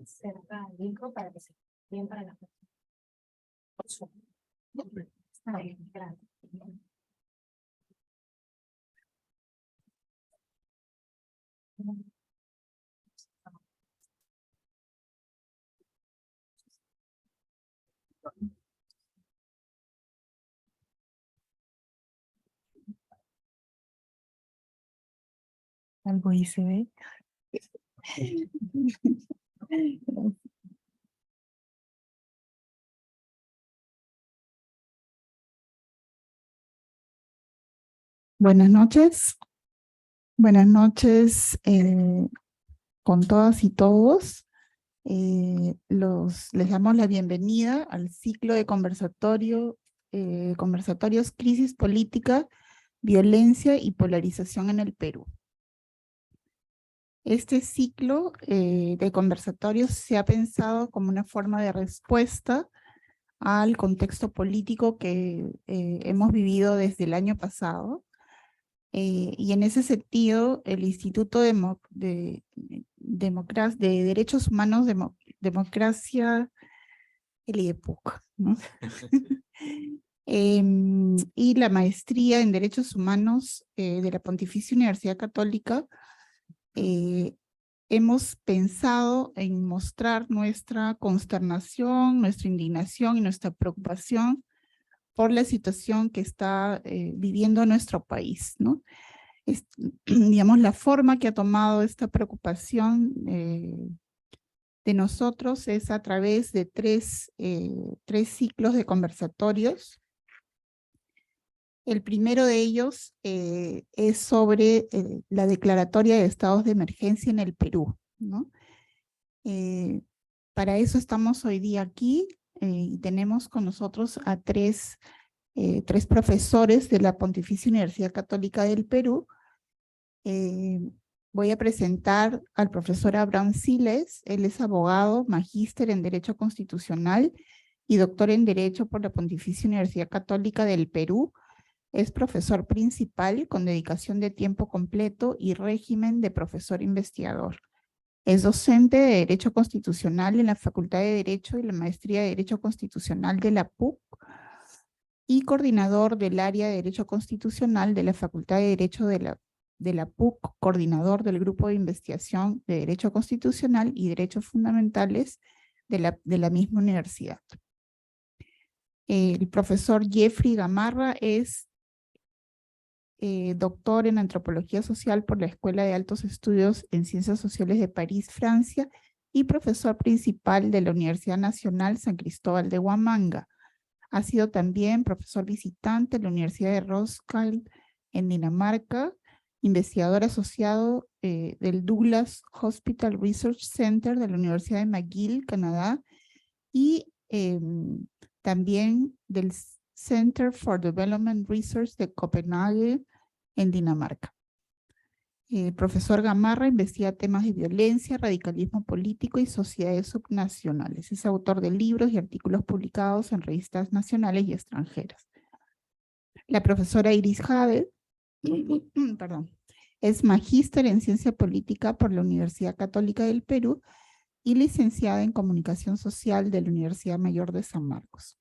cerca el micro para que se bien para la persona. Está bien, gracias. Algo ahí se ve. Buenas noches. Buenas noches con todas y todos. Les damos la bienvenida al ciclo de conversatorios Crisis Política, Violencia y Polarización en el Perú. Este ciclo de conversatorios se ha pensado como una forma de respuesta al contexto político que hemos vivido desde el año pasado. Y en ese sentido, el Instituto de Derechos Humanos, Democracia, el IEPUC, ¿no? Y la maestría en Derechos Humanos de la Pontificia Universidad Católica, hemos pensado en mostrar nuestra consternación, nuestra indignación y nuestra preocupación por la situación que está viviendo nuestro país, ¿no? Digamos, la forma que ha tomado esta preocupación de nosotros es a través de tres ciclos de conversatorios. El primero de ellos es sobre la declaratoria de estados de emergencia en el Perú, ¿no? Para eso estamos hoy día aquí y tenemos con nosotros a tres profesores de la Pontificia Universidad Católica del Perú. Voy a presentar al profesor Abraham Siles. Él es abogado, magíster en Derecho Constitucional y doctor en Derecho por la Pontificia Universidad Católica del Perú. Es profesor principal con dedicación de tiempo completo y régimen de profesor investigador. Es docente de Derecho Constitucional en la Facultad de Derecho y la Maestría de Derecho Constitucional de la PUC y coordinador del área de Derecho Constitucional de la Facultad de Derecho de la PUC, coordinador del Grupo de Investigación de Derecho Constitucional y Derechos Fundamentales de la misma universidad. El profesor Jeffrey Gamarra es doctor en Antropología Social por la Escuela de Altos Estudios en Ciencias Sociales de París, Francia, y profesor principal de la Universidad Nacional San Cristóbal de Huamanga. Ha sido también profesor visitante en la Universidad de Roskilde en Dinamarca, investigador asociado del Douglas Hospital Research Center de la Universidad de McGill, Canadá, y también del Center for Development Research de Copenhague, en Dinamarca. El profesor Gamarra investiga temas de violencia, radicalismo político y sociedades subnacionales. Es autor de libros y artículos publicados en revistas nacionales y extranjeras. La profesora Iris Havel, es magíster en Ciencia Política por la Universidad Católica del Perú y licenciada en Comunicación Social de la Universidad Mayor de San Marcos.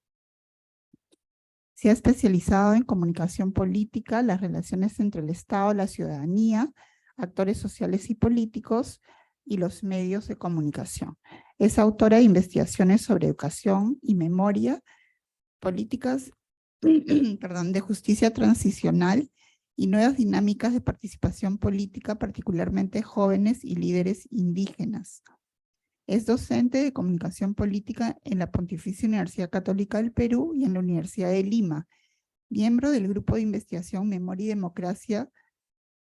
Se ha especializado en comunicación política, las relaciones entre el Estado, la ciudadanía, actores sociales y políticos y los medios de comunicación. Es autora de investigaciones sobre educación y memoria, políticas de justicia transicional y nuevas dinámicas de participación política, particularmente jóvenes y líderes indígenas. Es docente de comunicación política en la Pontificia Universidad Católica del Perú y en la Universidad de Lima, miembro del Grupo de Investigación Memoria y Democracia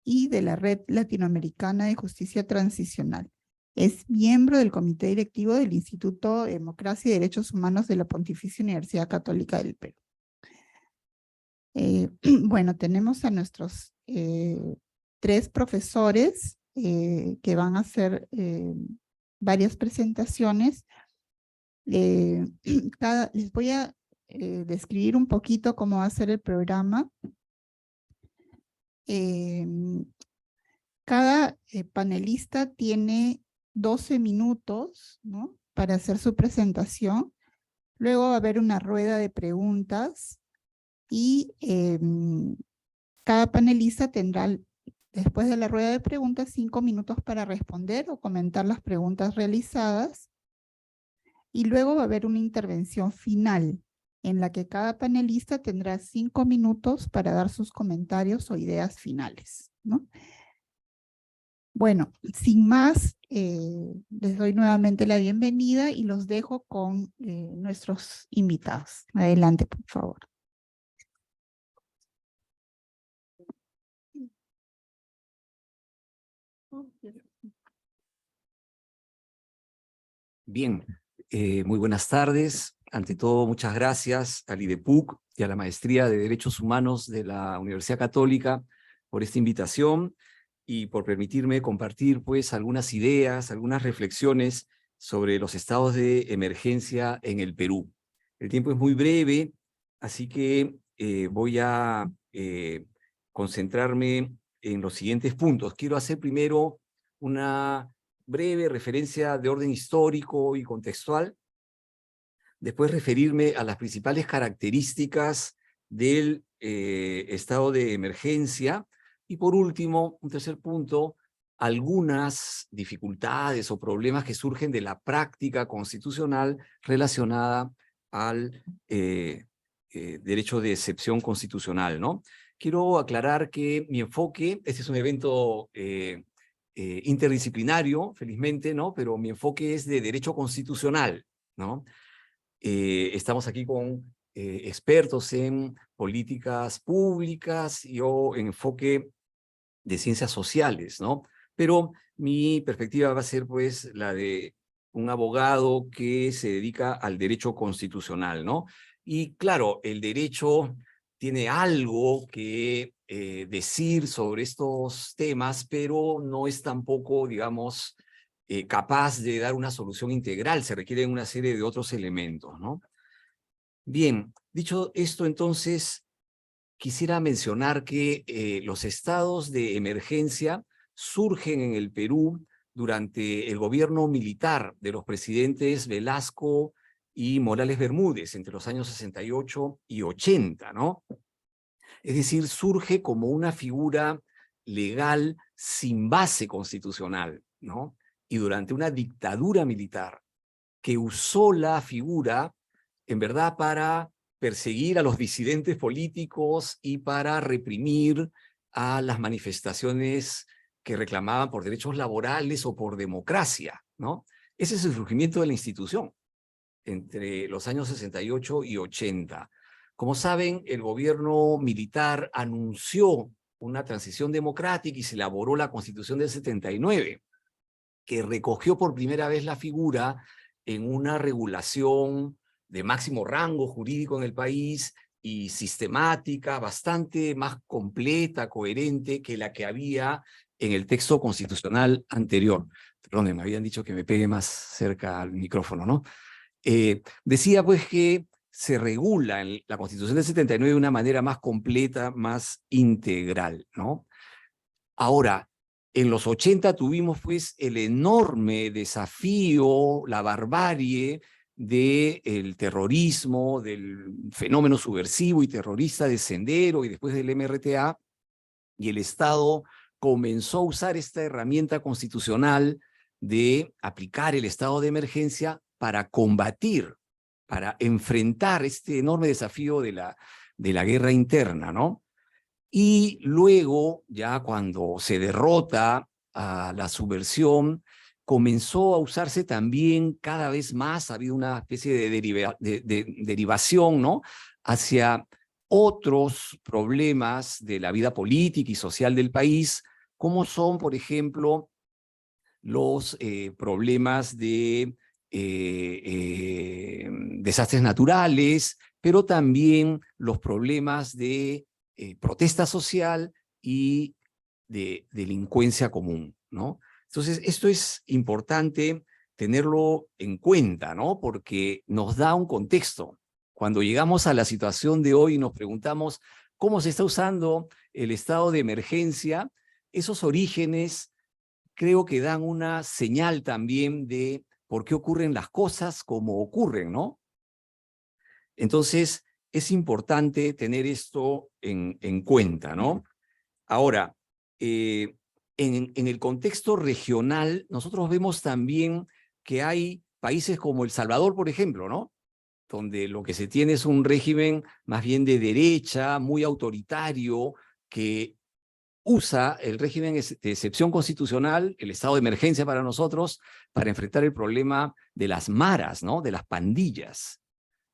y de la Red Latinoamericana de Justicia Transicional. Es miembro del Comité Directivo del Instituto de Democracia y Derechos Humanos de la Pontificia Universidad Católica del Perú. Bueno, tenemos a nuestros tres profesores que van a hacer varias presentaciones. Les voy a describir un poquito cómo va a ser el programa. Cada panelista tiene 12 minutos, ¿no?, para hacer su presentación. Luego va a haber una rueda de preguntas y cada panelista tendrá, después de la rueda de preguntas, 5 minutos para responder o comentar las preguntas realizadas. Y luego va a haber una intervención final en la que cada panelista tendrá 5 minutos para dar sus comentarios o ideas finales, ¿no? Bueno, sin más, les doy nuevamente la bienvenida y los dejo con nuestros invitados. Adelante, por favor. Bien, muy buenas tardes. Ante todo, muchas gracias al IDEPUC y a la Maestría de Derechos Humanos de la Universidad Católica por esta invitación y por permitirme compartir pues algunas ideas, algunas reflexiones sobre los estados de emergencia en el Perú. El tiempo es muy breve, así que voy a concentrarme en los siguientes puntos. Quiero hacer primero una breve referencia de orden histórico y contextual, después referirme a las principales características del estado de emergencia, y por último, un tercer punto, algunas dificultades o problemas que surgen de la práctica constitucional relacionada al derecho de excepción constitucional, ¿no? Quiero aclarar que mi enfoque, este es un evento interdisciplinario, felizmente, ¿no? Pero mi enfoque es de derecho constitucional, ¿no? Estamos aquí con expertos en políticas públicas, yo en enfoque de ciencias sociales, ¿no? Pero mi perspectiva va a ser, pues, la de un abogado que se dedica al derecho constitucional, ¿no? Y claro, el derecho tiene algo que decir sobre estos temas, pero no es tampoco, digamos, capaz de dar una solución integral. Se requieren una serie de otros elementos, ¿no? Bien, dicho esto, entonces, quisiera mencionar que los estados de emergencia surgen en el Perú durante el gobierno militar de los presidentes Velasco y Morales Bermúdez, entre los años 68 y 80, ¿no? Es decir, surge como una figura legal sin base constitucional, ¿no? Y durante una dictadura militar que usó la figura, en verdad, para perseguir a los disidentes políticos y para reprimir a las manifestaciones que reclamaban por derechos laborales o por democracia, ¿no? Ese es el surgimiento de la institución entre los años 68 y 80. Como saben, el gobierno militar anunció una transición democrática y se elaboró la Constitución del 79, que recogió por primera vez la figura en una regulación de máximo rango jurídico en el país y sistemática, bastante más completa, coherente que la que había en el texto constitucional anterior. Perdón, me habían dicho que me pegue más cerca al micrófono, ¿no? Decía pues que se regula en la Constitución del 79 de una manera más completa, más integral, ¿no? Ahora, en los 80 tuvimos pues el enorme desafío, la barbarie del terrorismo, del fenómeno subversivo y terrorista de Sendero y después del MRTA, y el Estado comenzó a usar esta herramienta constitucional de aplicar el estado de emergencia para combatir, para enfrentar este enorme desafío de la guerra interna, ¿no? Y luego, ya cuando se derrota a la subversión, comenzó a usarse también cada vez más, ha habido una especie de derivación, ¿no?, hacia otros problemas de la vida política y social del país, como son, por ejemplo, los problemas de desastres naturales, pero también los problemas de protesta social y de delincuencia común, ¿no? Entonces, esto es importante tenerlo en cuenta, ¿no? Porque nos da un contexto. Cuando llegamos a la situación de hoy y nos preguntamos cómo se está usando el estado de emergencia, esos orígenes creo que dan una señal también de por qué ocurren las cosas como ocurren, ¿no? Entonces, es importante tener esto en cuenta, ¿no? Ahora, en el contexto regional, nosotros vemos también que hay países como El Salvador, por ejemplo, ¿no? Donde lo que se tiene es un régimen más bien de derecha, muy autoritario, que usa el régimen de excepción constitucional, el estado de emergencia para nosotros, para enfrentar el problema de las maras, ¿no? De las pandillas.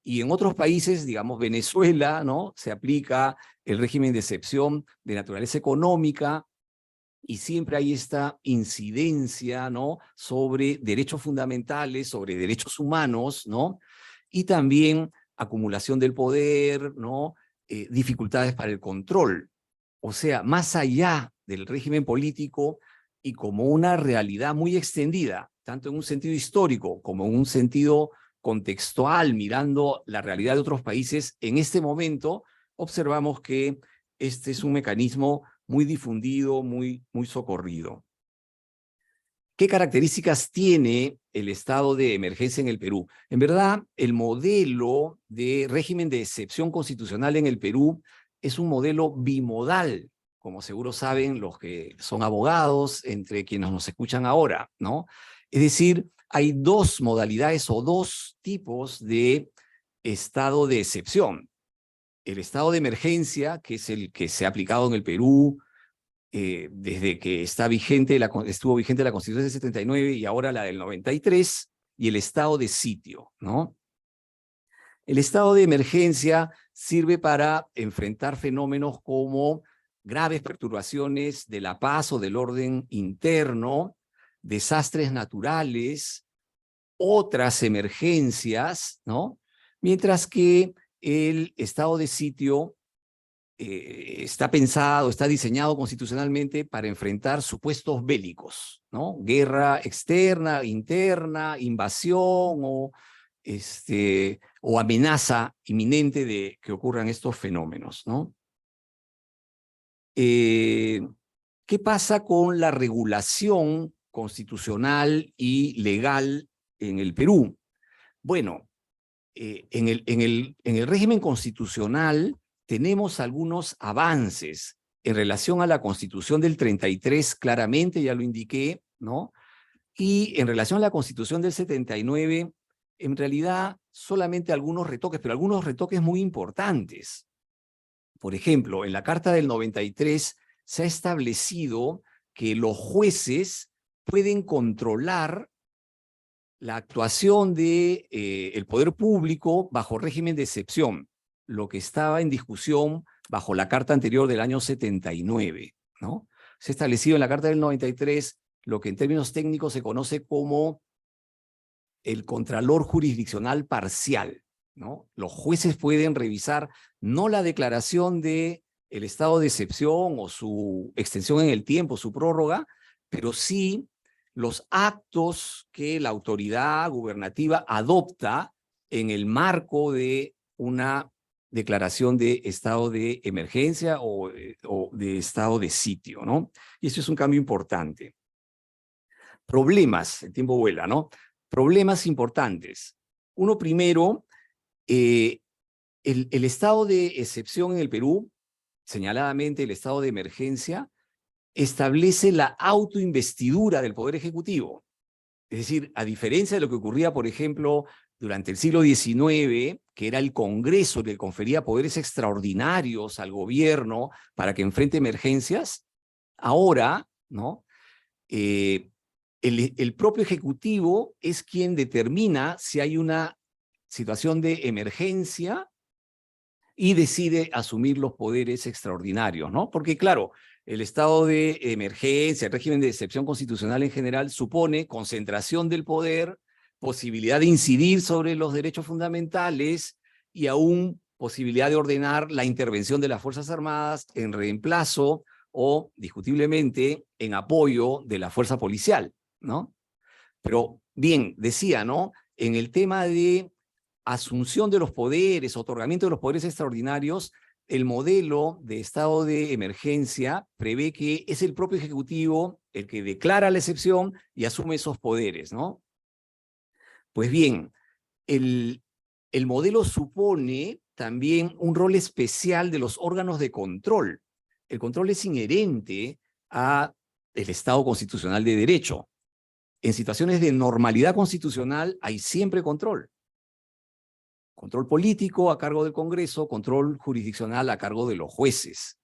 Y en otros países, digamos Venezuela, ¿no? Se aplica el régimen de excepción de naturaleza económica y siempre hay esta incidencia, ¿no? Sobre derechos fundamentales, sobre derechos humanos, ¿no? Y también acumulación del poder, ¿no? Dificultades para el control. O sea, más allá del régimen político y como una realidad muy extendida, tanto en un sentido histórico como en un sentido contextual, mirando la realidad de otros países, en este momento observamos que este es un mecanismo muy difundido, muy socorrido. ¿Qué características tiene el estado de emergencia en el Perú? En verdad, el modelo de régimen de excepción constitucional en el Perú es un modelo bimodal, como seguro saben los que son abogados, entre quienes nos escuchan ahora, ¿no? Es decir, hay dos modalidades o dos tipos de estado de excepción. El estado de emergencia, que es el que se ha aplicado en el Perú desde que estuvo vigente la Constitución del 79 y ahora la del 93, y el estado de sitio, ¿no? El estado de emergencia sirve para enfrentar fenómenos como graves perturbaciones de la paz o del orden interno, desastres naturales, otras emergencias, ¿no? Mientras que el estado de sitio está pensado, está diseñado constitucionalmente para enfrentar supuestos bélicos, ¿no? Guerra externa, interna, invasión o amenaza inminente de que ocurran estos fenómenos, ¿no? ¿Qué pasa con la regulación constitucional y legal en el Perú? Bueno, en el régimen constitucional tenemos algunos avances en relación a la Constitución del 33, claramente, ya lo indiqué, ¿no? Y en relación a la Constitución del 79, en realidad solamente algunos retoques, pero algunos retoques muy importantes. Por ejemplo, en la Carta del 93 se ha establecido que los jueces pueden controlar la actuación del el poder público bajo régimen de excepción, lo que estaba en discusión bajo la carta anterior del año 79, ¿no? Se ha establecido en la Carta del 93 lo que en términos técnicos se conoce como el contralor jurisdiccional parcial, ¿no? Los jueces pueden revisar no la declaración de el estado de excepción o su extensión en el tiempo, su prórroga, pero sí los actos que la autoridad gubernativa adopta en el marco de una declaración de estado de emergencia o de estado de sitio, ¿no? Y eso es un cambio importante. Problemas, el tiempo vuela, ¿no? Problemas importantes. Uno primero, el estado de excepción en el Perú, señaladamente el estado de emergencia, establece la autoinvestidura del Poder Ejecutivo. Es decir, a diferencia de lo que ocurría, por ejemplo, durante el siglo XIX, que era el Congreso que confería poderes extraordinarios al gobierno para que enfrente emergencias, ahora, ¿no? El propio Ejecutivo es quien determina si hay una situación de emergencia y decide asumir los poderes extraordinarios, ¿no? Porque, claro, el estado de emergencia, el régimen de excepción constitucional en general, supone concentración del poder, posibilidad de incidir sobre los derechos fundamentales y aún posibilidad de ordenar la intervención de las Fuerzas Armadas en reemplazo o, discutiblemente, en apoyo de la fuerza policial, ¿no? Pero, bien, decía, ¿no? En el tema de asunción de los poderes, otorgamiento de los poderes extraordinarios, el modelo de estado de emergencia prevé que es el propio Ejecutivo el que declara la excepción y asume esos poderes, ¿no? Pues bien, el modelo supone también un rol especial de los órganos de control. El control es inherente al Estado constitucional de derecho. En situaciones de normalidad constitucional hay siempre control. Control político a cargo del Congreso, control jurisdiccional a cargo de los jueces.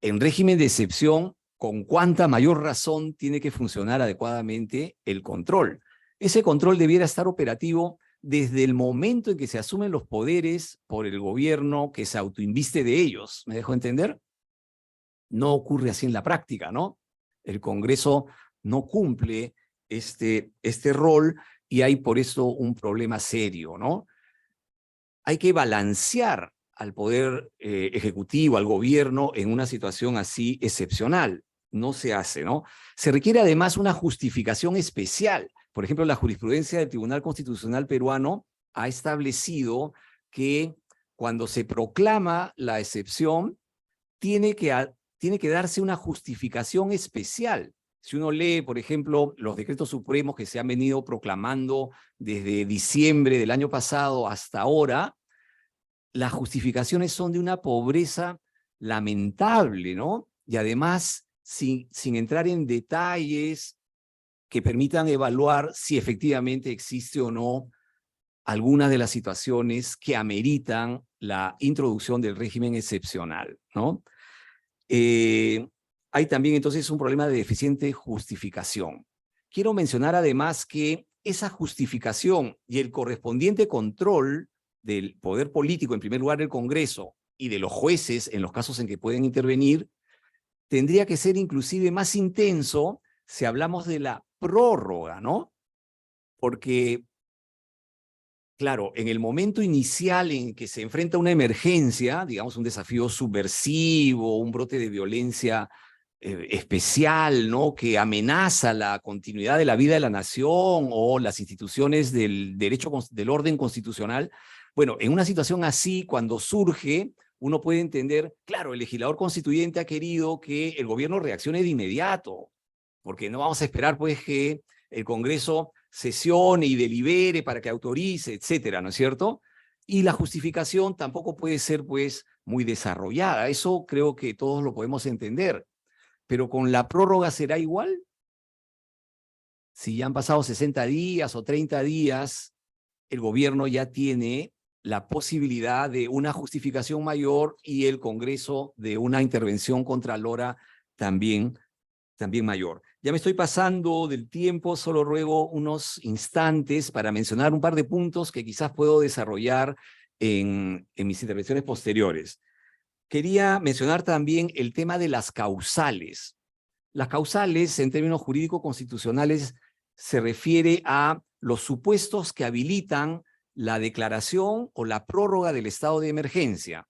En régimen de excepción, con cuánta mayor razón tiene que funcionar adecuadamente el control. Ese control debiera estar operativo desde el momento en que se asumen los poderes por el gobierno que se autoinviste de ellos. ¿Me dejo entender? No ocurre así en la práctica, ¿no? El Congreso no cumple este rol y hay por eso un problema serio, ¿no? Hay que balancear al poder ejecutivo, al gobierno, en una situación así excepcional. No se hace, ¿no? Se requiere además una justificación especial. Por ejemplo, la jurisprudencia del Tribunal Constitucional peruano ha establecido que cuando se proclama la excepción, tiene que darse una justificación especial. Si uno lee, por ejemplo, los decretos supremos que se han venido proclamando desde diciembre del año pasado hasta ahora, las justificaciones son de una pobreza lamentable, ¿no? Y además, sin entrar en detalles que permitan evaluar si efectivamente existe o no alguna de las situaciones que ameritan la introducción del régimen excepcional, ¿no? Hay también entonces un problema de deficiente justificación. Quiero mencionar además que esa justificación y el correspondiente control del poder político, en primer lugar del Congreso, y de los jueces en los casos en que pueden intervenir, tendría que ser inclusive más intenso si hablamos de la prórroga, ¿no? Porque, claro, en el momento inicial en que se enfrenta una emergencia, digamos un desafío subversivo, un brote de violencia especial, ¿no? Que amenaza la continuidad de la vida de la nación o las instituciones del derecho, del orden constitucional. Bueno, en una situación así, cuando surge, uno puede entender, claro, el legislador constituyente ha querido que el gobierno reaccione de inmediato, porque no vamos a esperar pues que el Congreso sesione y delibere para que autorice, etcétera, ¿no es cierto? Y la justificación tampoco puede ser pues muy desarrollada. Eso creo que todos lo podemos entender. Pero con la prórroga será igual. Si ya han pasado 60 días o 30 días, el gobierno ya tiene la posibilidad de una justificación mayor y el Congreso de una intervención contralora también mayor. Ya me estoy pasando del tiempo, solo ruego unos instantes para mencionar un par de puntos que quizás puedo desarrollar en mis intervenciones posteriores. Quería mencionar también el tema de las causales. Las causales, en términos jurídicos constitucionales, se refiere a los supuestos que habilitan la declaración o la prórroga del estado de emergencia.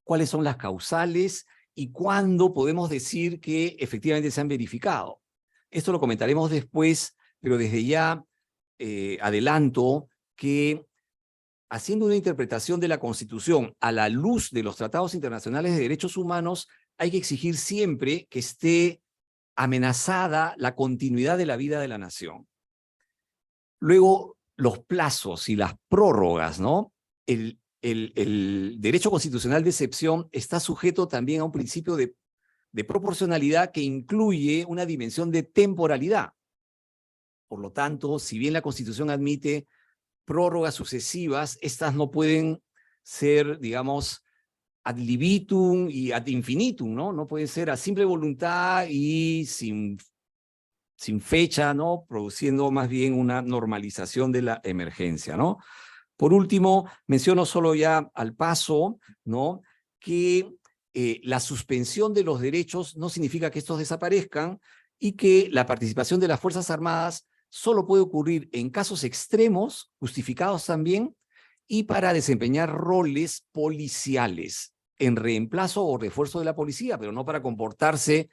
¿Cuáles son las causales y cuándo podemos decir que efectivamente se han verificado? Esto lo comentaremos después, pero desde ya adelanto que haciendo una interpretación de la Constitución a la luz de los tratados internacionales de derechos humanos, hay que exigir siempre que esté amenazada la continuidad de la vida de la nación. Luego, los plazos y las prórrogas, ¿no? El derecho constitucional de excepción está sujeto también a un principio de proporcionalidad que incluye una dimensión de temporalidad. Por lo tanto, si bien la Constitución admite prórrogas sucesivas, estas no pueden ser, digamos, ad libitum y ad infinitum, ¿no? No pueden ser a simple voluntad y sin fecha, ¿no? Produciendo más bien una normalización de la emergencia, ¿no? Por último, menciono solo ya al paso, ¿no? Que la suspensión de los derechos no significa que estos desaparezcan y que la participación de las Fuerzas Armadas solo puede ocurrir en casos extremos, justificados también, y para desempeñar roles policiales, en reemplazo o refuerzo de la policía, pero no para comportarse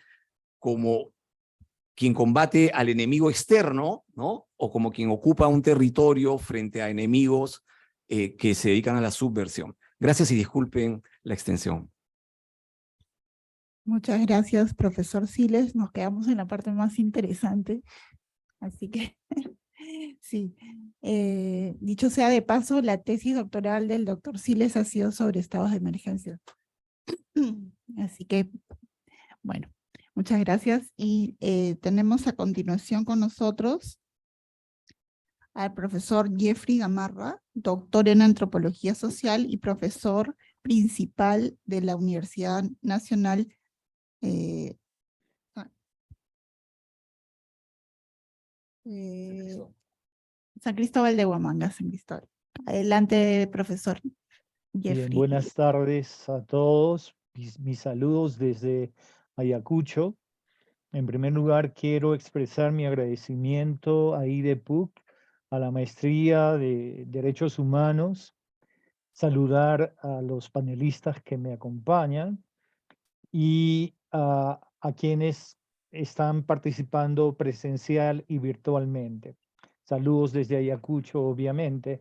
como quien combate al enemigo externo, ¿no? O como quien ocupa un territorio frente a enemigos que se dedican a la subversión. Gracias y disculpen la extensión. Muchas gracias, profesor Siles. Nos quedamos en la parte más interesante. Así que, sí. Dicho sea de paso, la tesis doctoral del doctor Siles ha sido sobre estados de emergencia. Así que, bueno, muchas gracias. Y tenemos a continuación con nosotros al profesor Jeffrey Gamarra, doctor en Antropología Social y profesor principal de la Universidad Nacional San Cristóbal de Huamanga, San Cristóbal. Adelante, profesor Bien, Jeffrey. buenas tardes a todos. Mis saludos desde Ayacucho. En primer lugar, quiero expresar mi agradecimiento a IDEPUC, a la Maestría de Derechos Humanos, saludar a los panelistas que me acompañan y a quienes están participando presencial y virtualmente. Saludos desde Ayacucho, obviamente.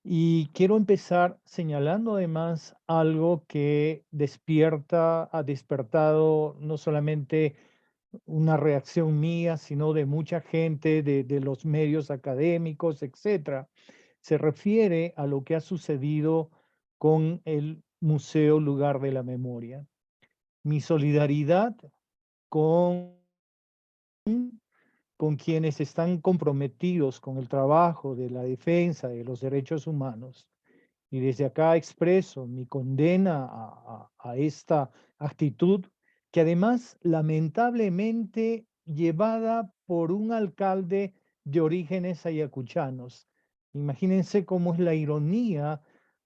Y quiero empezar señalando además algo que ha despertado no solamente una reacción mía, sino de mucha gente, de los medios académicos, etcétera. Se refiere a lo que ha sucedido con el Museo Lugar de la Memoria. Mi solidaridad con quienes están comprometidos con el trabajo de la defensa de los derechos humanos. Y desde acá expreso mi condena a esta actitud, que además lamentablemente llevada por un alcalde de orígenes ayacuchanos. Imagínense cómo es la ironía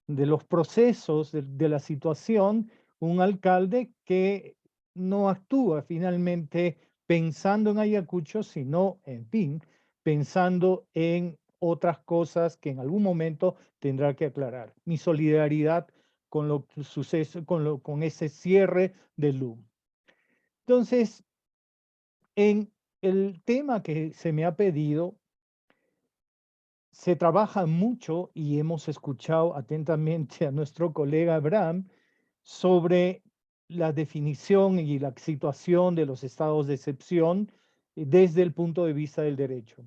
de los procesos, de la situación, un alcalde que no actúa finalmente pensando en Ayacucho, sino, en fin, pensando en otras cosas que en algún momento tendrá que aclarar. Mi solidaridad con lo que sucede, con ese cierre del LUM. Entonces, en el tema que se me ha pedido, se trabaja mucho y hemos escuchado atentamente a nuestro colega Abraham sobre la definición y la situación de los estados de excepción desde el punto de vista del derecho.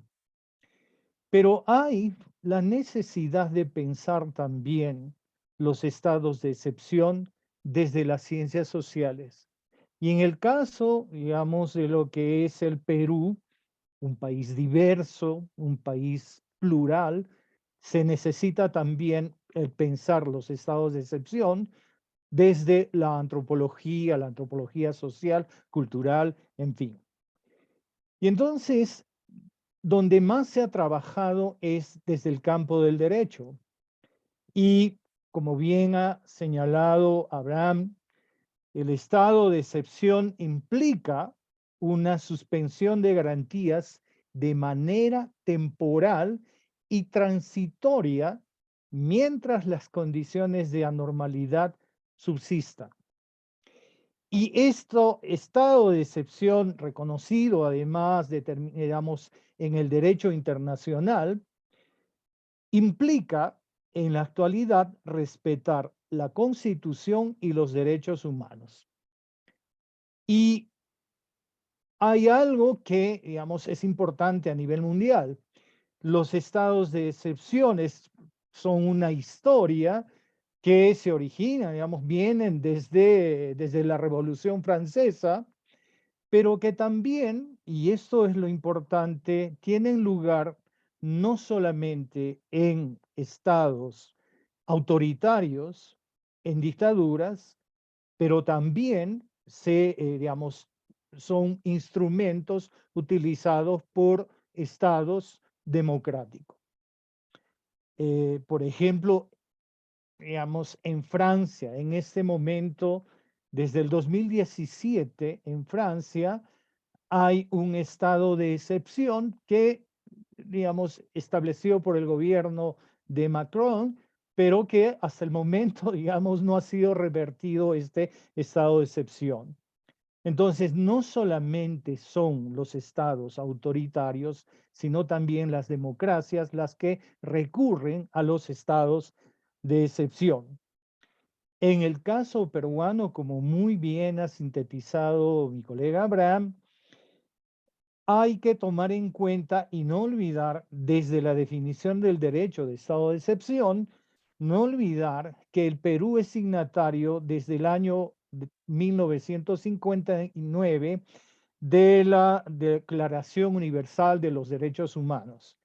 Pero hay la necesidad de pensar también los estados de excepción desde las ciencias sociales. Y en el caso, digamos, de lo que es el Perú, un país diverso, un país plural, se necesita también pensar los estados de excepción desde la antropología social, cultural, en fin. Y entonces, donde más se ha trabajado es desde el campo del derecho. Y como bien ha señalado Abraham, el estado de excepción implica una suspensión de garantías de manera temporal y transitoria mientras las condiciones de anormalidad subsistan. Y estado de excepción reconocido además, digamos, en el derecho internacional, implica en la actualidad respetar la Constitución y los derechos humanos. Y hay algo que, digamos, es importante a nivel mundial. Los estados de excepciones son una historia que se origina, digamos, vienen desde la Revolución Francesa, pero que también, y esto es lo importante, tienen lugar no solamente en estados autoritarios, en dictaduras, pero también digamos, son instrumentos utilizados por estados democráticos. Por ejemplo, digamos, en Francia, en este momento, desde el 2017, en Francia, hay un estado de excepción que, digamos, establecido por el gobierno de Macron, pero que hasta el momento, digamos, no ha sido revertido este estado de excepción. Entonces, no solamente son los estados autoritarios, sino también las democracias las que recurren a los estados de excepción. En el caso peruano, como muy bien ha sintetizado mi colega Abraham, hay que tomar en cuenta y no olvidar, desde la definición del derecho de estado de excepción, no olvidar que el Perú es signatario desde el año 1959 de la Declaración Universal de los Derechos Humanos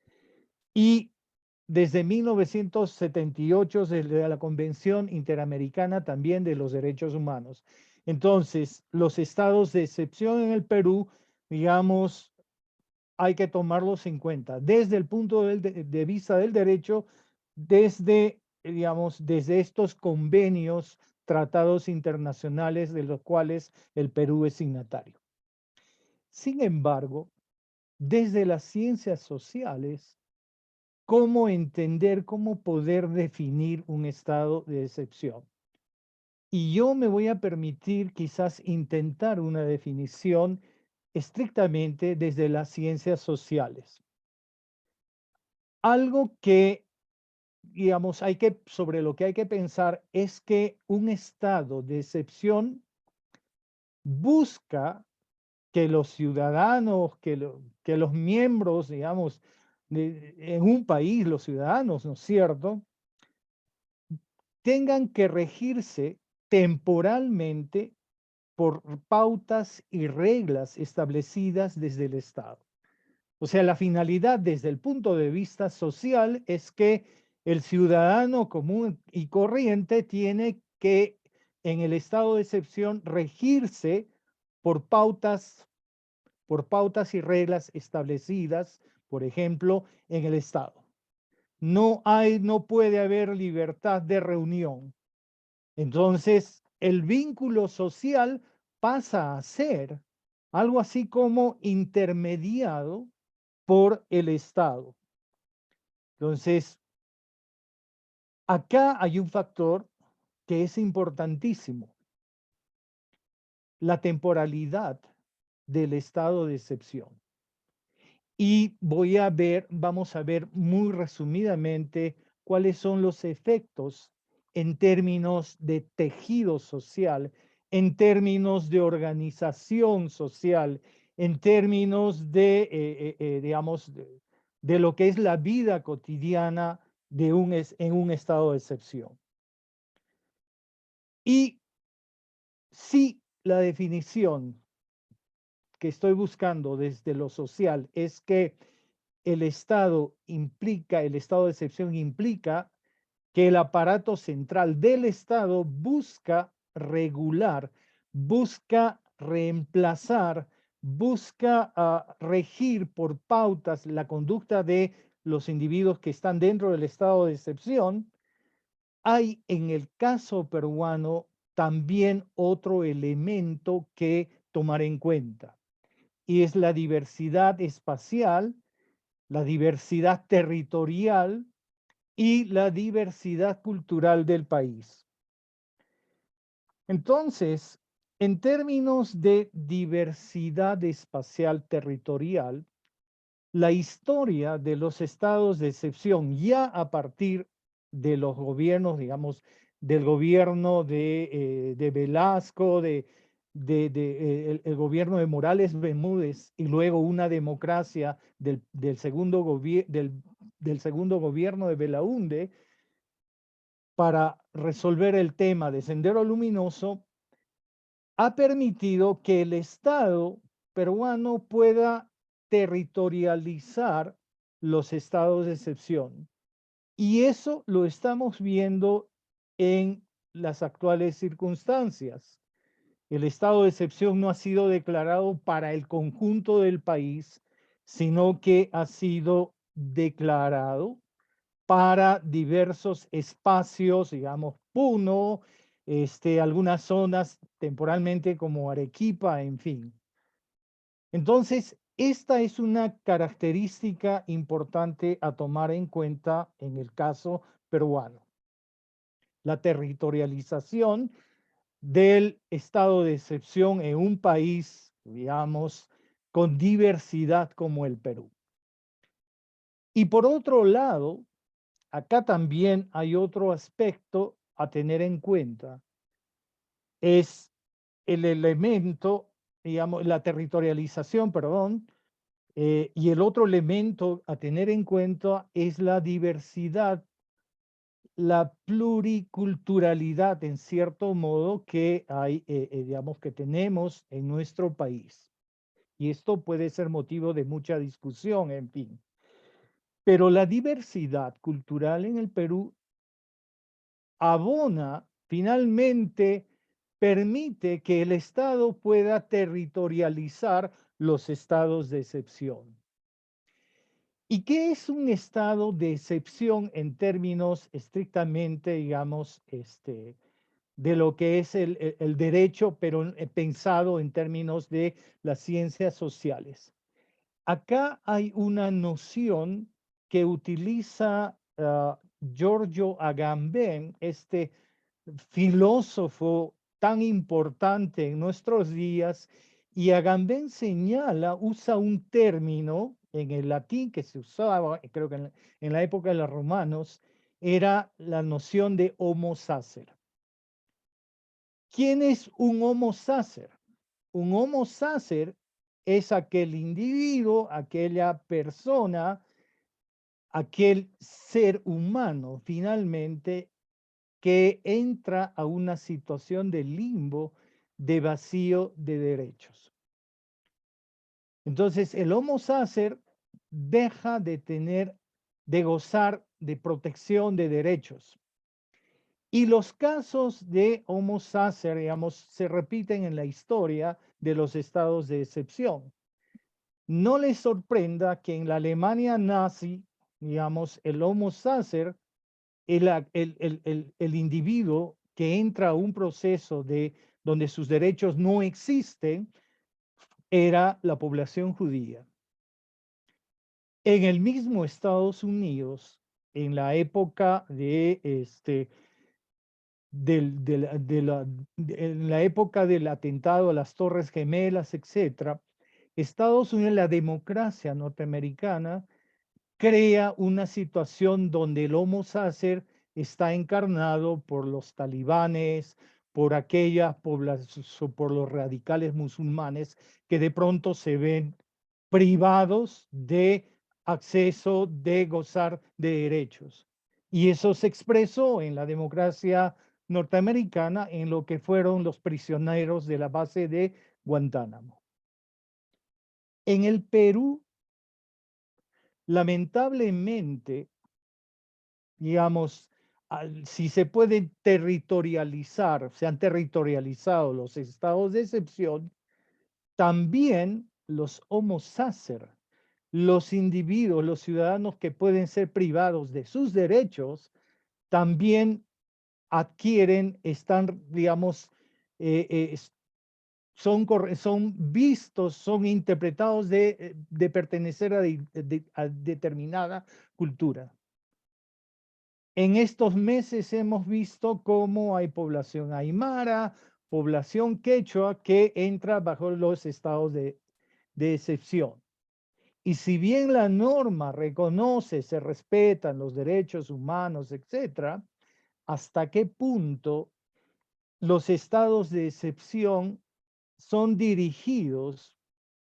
y desde 1978 desde la Convención Interamericana también de los Derechos Humanos. Entonces, los estados de excepción en el Perú, digamos, hay que tomarlos en cuenta desde el punto de vista del derecho, desde, digamos, desde estos convenios, tratados internacionales de los cuales el Perú es signatario. Sin embargo, desde las ciencias sociales, ¿cómo entender, cómo poder definir un estado de excepción? Y yo me voy a permitir quizás intentar una definición estrictamente desde las ciencias sociales. Algo que, digamos, sobre lo que hay que pensar es que un estado de excepción busca que los ciudadanos, que los miembros, digamos, en un país, los ciudadanos, ¿no es cierto?, tengan que regirse temporalmente por pautas y reglas establecidas desde el Estado. O sea, la finalidad desde el punto de vista social es que el ciudadano común y corriente tiene que, en el estado de excepción, regirse por pautas y reglas establecidas, por ejemplo, en el Estado. No puede haber libertad de reunión. Entonces, el vínculo social pasa a ser algo así como intermediado por el Estado. Entonces, acá hay un factor que es importantísimo: la temporalidad del estado de excepción. Y vamos a ver muy resumidamente cuáles son los efectos en términos de tejido social, en términos de organización social, en términos digamos, de lo que es la vida cotidiana en un estado de excepción. Y si la definición que estoy buscando desde lo social es que el estado de excepción implica que el aparato central del Estado busca regular, busca reemplazar, busca regir por pautas la conducta de los individuos que están dentro del estado de excepción. Hay en el caso peruano también otro elemento que tomar en cuenta, y es la diversidad espacial, la diversidad territorial y la diversidad cultural del país. Entonces, en términos de diversidad espacial territorial, la historia de los estados de excepción, ya a partir de los gobiernos, digamos, del gobierno de Velasco, el gobierno de Morales Bermúdez, y luego una democracia del segundo gobierno de Belaúnde, para resolver el tema de Sendero Luminoso, ha permitido que el Estado peruano pueda territorializar los estados de excepción. Y eso lo estamos viendo en las actuales circunstancias. El estado de excepción no ha sido declarado para el conjunto del país, sino que ha sido declarado para diversos espacios, digamos, Puno, algunas zonas temporalmente como Arequipa, en fin. Entonces, esta es una característica importante a tomar en cuenta en el caso peruano: la territorialización del estado de excepción en un país, digamos, con diversidad como el Perú. Y por otro lado, acá también hay otro aspecto a tener en cuenta es el elemento, digamos, la territorialización, perdón, y el otro elemento a tener en cuenta es la diversidad, la pluriculturalidad, en cierto modo, que hay, digamos, que tenemos en nuestro país. Y esto puede ser motivo de mucha discusión, en fin. Pero la diversidad cultural en el Perú abona, finalmente, permite que el Estado pueda territorializar los estados de excepción. ¿Y qué es un estado de excepción en términos estrictamente, digamos, de lo que es el derecho, pero pensado en términos de las ciencias sociales? Acá hay una noción que utiliza Giorgio Agamben, este filósofo tan importante en nuestros días, y Agamben señala, usa un término en el latín que se usaba, creo que en la época de los romanos, era la noción de homo sacer. ¿Quién es un homo sacer? Un homo sacer es aquel individuo, aquella persona, aquel ser humano, finalmente, que entra a una situación de limbo, de vacío de derechos. Entonces, el homo sacer deja de gozar de protección de derechos. Y los casos de homo sacer, digamos, se repiten en la historia de los estados de excepción. No les sorprenda que en la Alemania nazi, digamos, el homo sacer, el individuo que entra a un proceso donde sus derechos no existen, era la población judía. En el mismo Estados Unidos, en la época en la época del atentado a las Torres Gemelas, etc., Estados Unidos, la democracia norteamericana, crea una situación donde el homo sacer está encarnado por los talibanes, por aquellas poblaciones, por los radicales musulmanes que de pronto se ven privados de acceso, de gozar de derechos. Y eso se expresó en la democracia norteamericana en lo que fueron los prisioneros de la base de Guantánamo. En el Perú, lamentablemente, digamos, si se pueden territorializar, se han territorializado los estados de excepción, también los homo sacer, los individuos, los ciudadanos que pueden ser privados de sus derechos, también adquieren, están, digamos, son vistos, son interpretados de pertenecer a determinada cultura. En estos meses hemos visto cómo hay población aymara, población quechua que entra bajo los estados de excepción. Y si bien la norma reconoce, se respetan los derechos humanos, etc., ¿hasta qué punto los estados de excepción son dirigidos,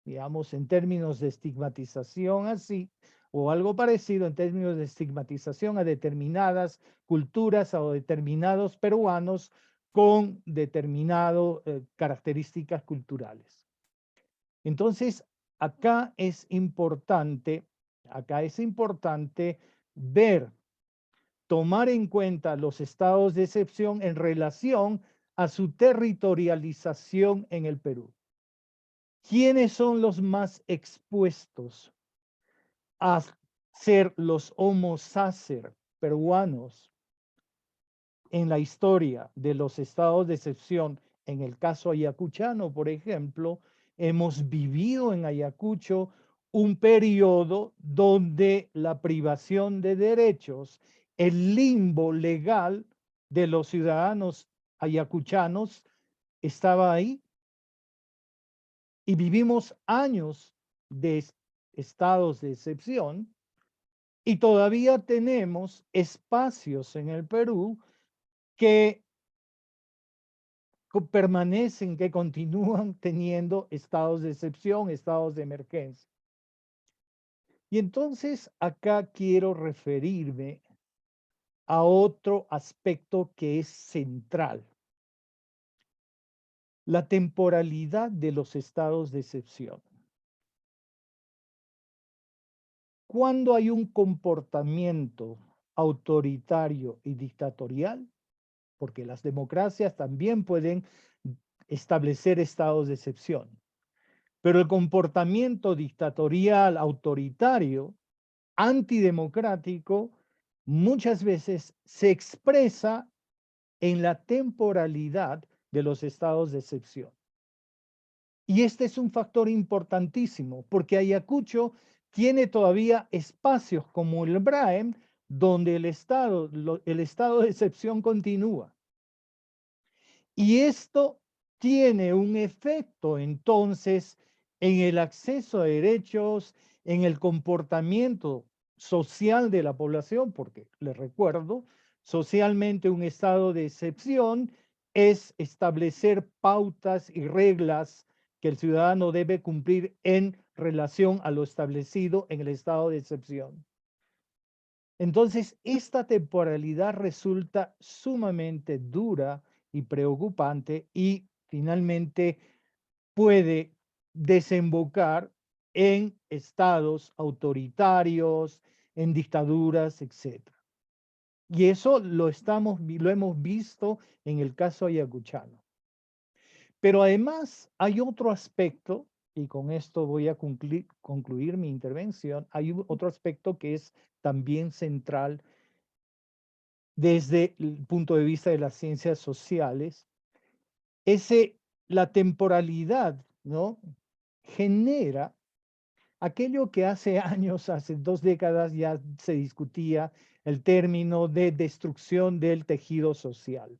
digamos, en términos de estigmatización así, o algo parecido en términos de estigmatización a determinadas culturas o determinados peruanos con determinadas características culturales? Entonces, acá es importante ver, tomar en cuenta los estados de excepción en relación a su territorialización en el Perú. ¿Quiénes son los más expuestos a ser los homo sacer peruanos en la historia de los estados de excepción? En el caso ayacuchano, por ejemplo, hemos vivido en Ayacucho un periodo donde la privación de derechos, el limbo legal de los ciudadanos ayacuchanos estaba ahí, y vivimos años de estados de excepción, y todavía tenemos espacios en el Perú que permanecen, que continúan teniendo estados de excepción, estados de emergencia. Y entonces acá quiero referirme a otro aspecto que es central: la temporalidad de los estados de excepción. Cuando hay un comportamiento autoritario y dictatorial, porque las democracias también pueden establecer estados de excepción, pero el comportamiento dictatorial, autoritario, antidemocrático, muchas veces se expresa en la temporalidad de los estados de excepción. Y este es un factor importantísimo, porque Ayacucho tiene todavía espacios como el Braem, donde el estado de excepción continúa. Y esto tiene un efecto entonces en el acceso a derechos, en el comportamiento social de la población, porque les recuerdo, socialmente un estado de excepción es establecer pautas y reglas que el ciudadano debe cumplir en relación a lo establecido en el estado de excepción. Entonces, esta temporalidad resulta sumamente dura y preocupante, y finalmente puede desembocar en estados autoritarios, en dictaduras, etc. Y eso lo hemos visto en el caso ayacuchano. Pero además hay otro aspecto, y con esto voy a concluir mi intervención. Hay otro aspecto que es también central desde el punto de vista de las ciencias sociales. La temporalidad, ¿no?, genera aquello que hace años, hace 2 décadas ya se discutía, el término de destrucción del tejido social.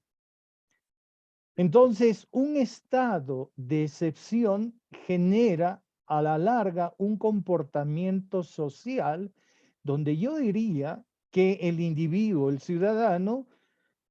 Entonces, un estado de excepción genera a la larga un comportamiento social donde yo diría que el individuo, el ciudadano,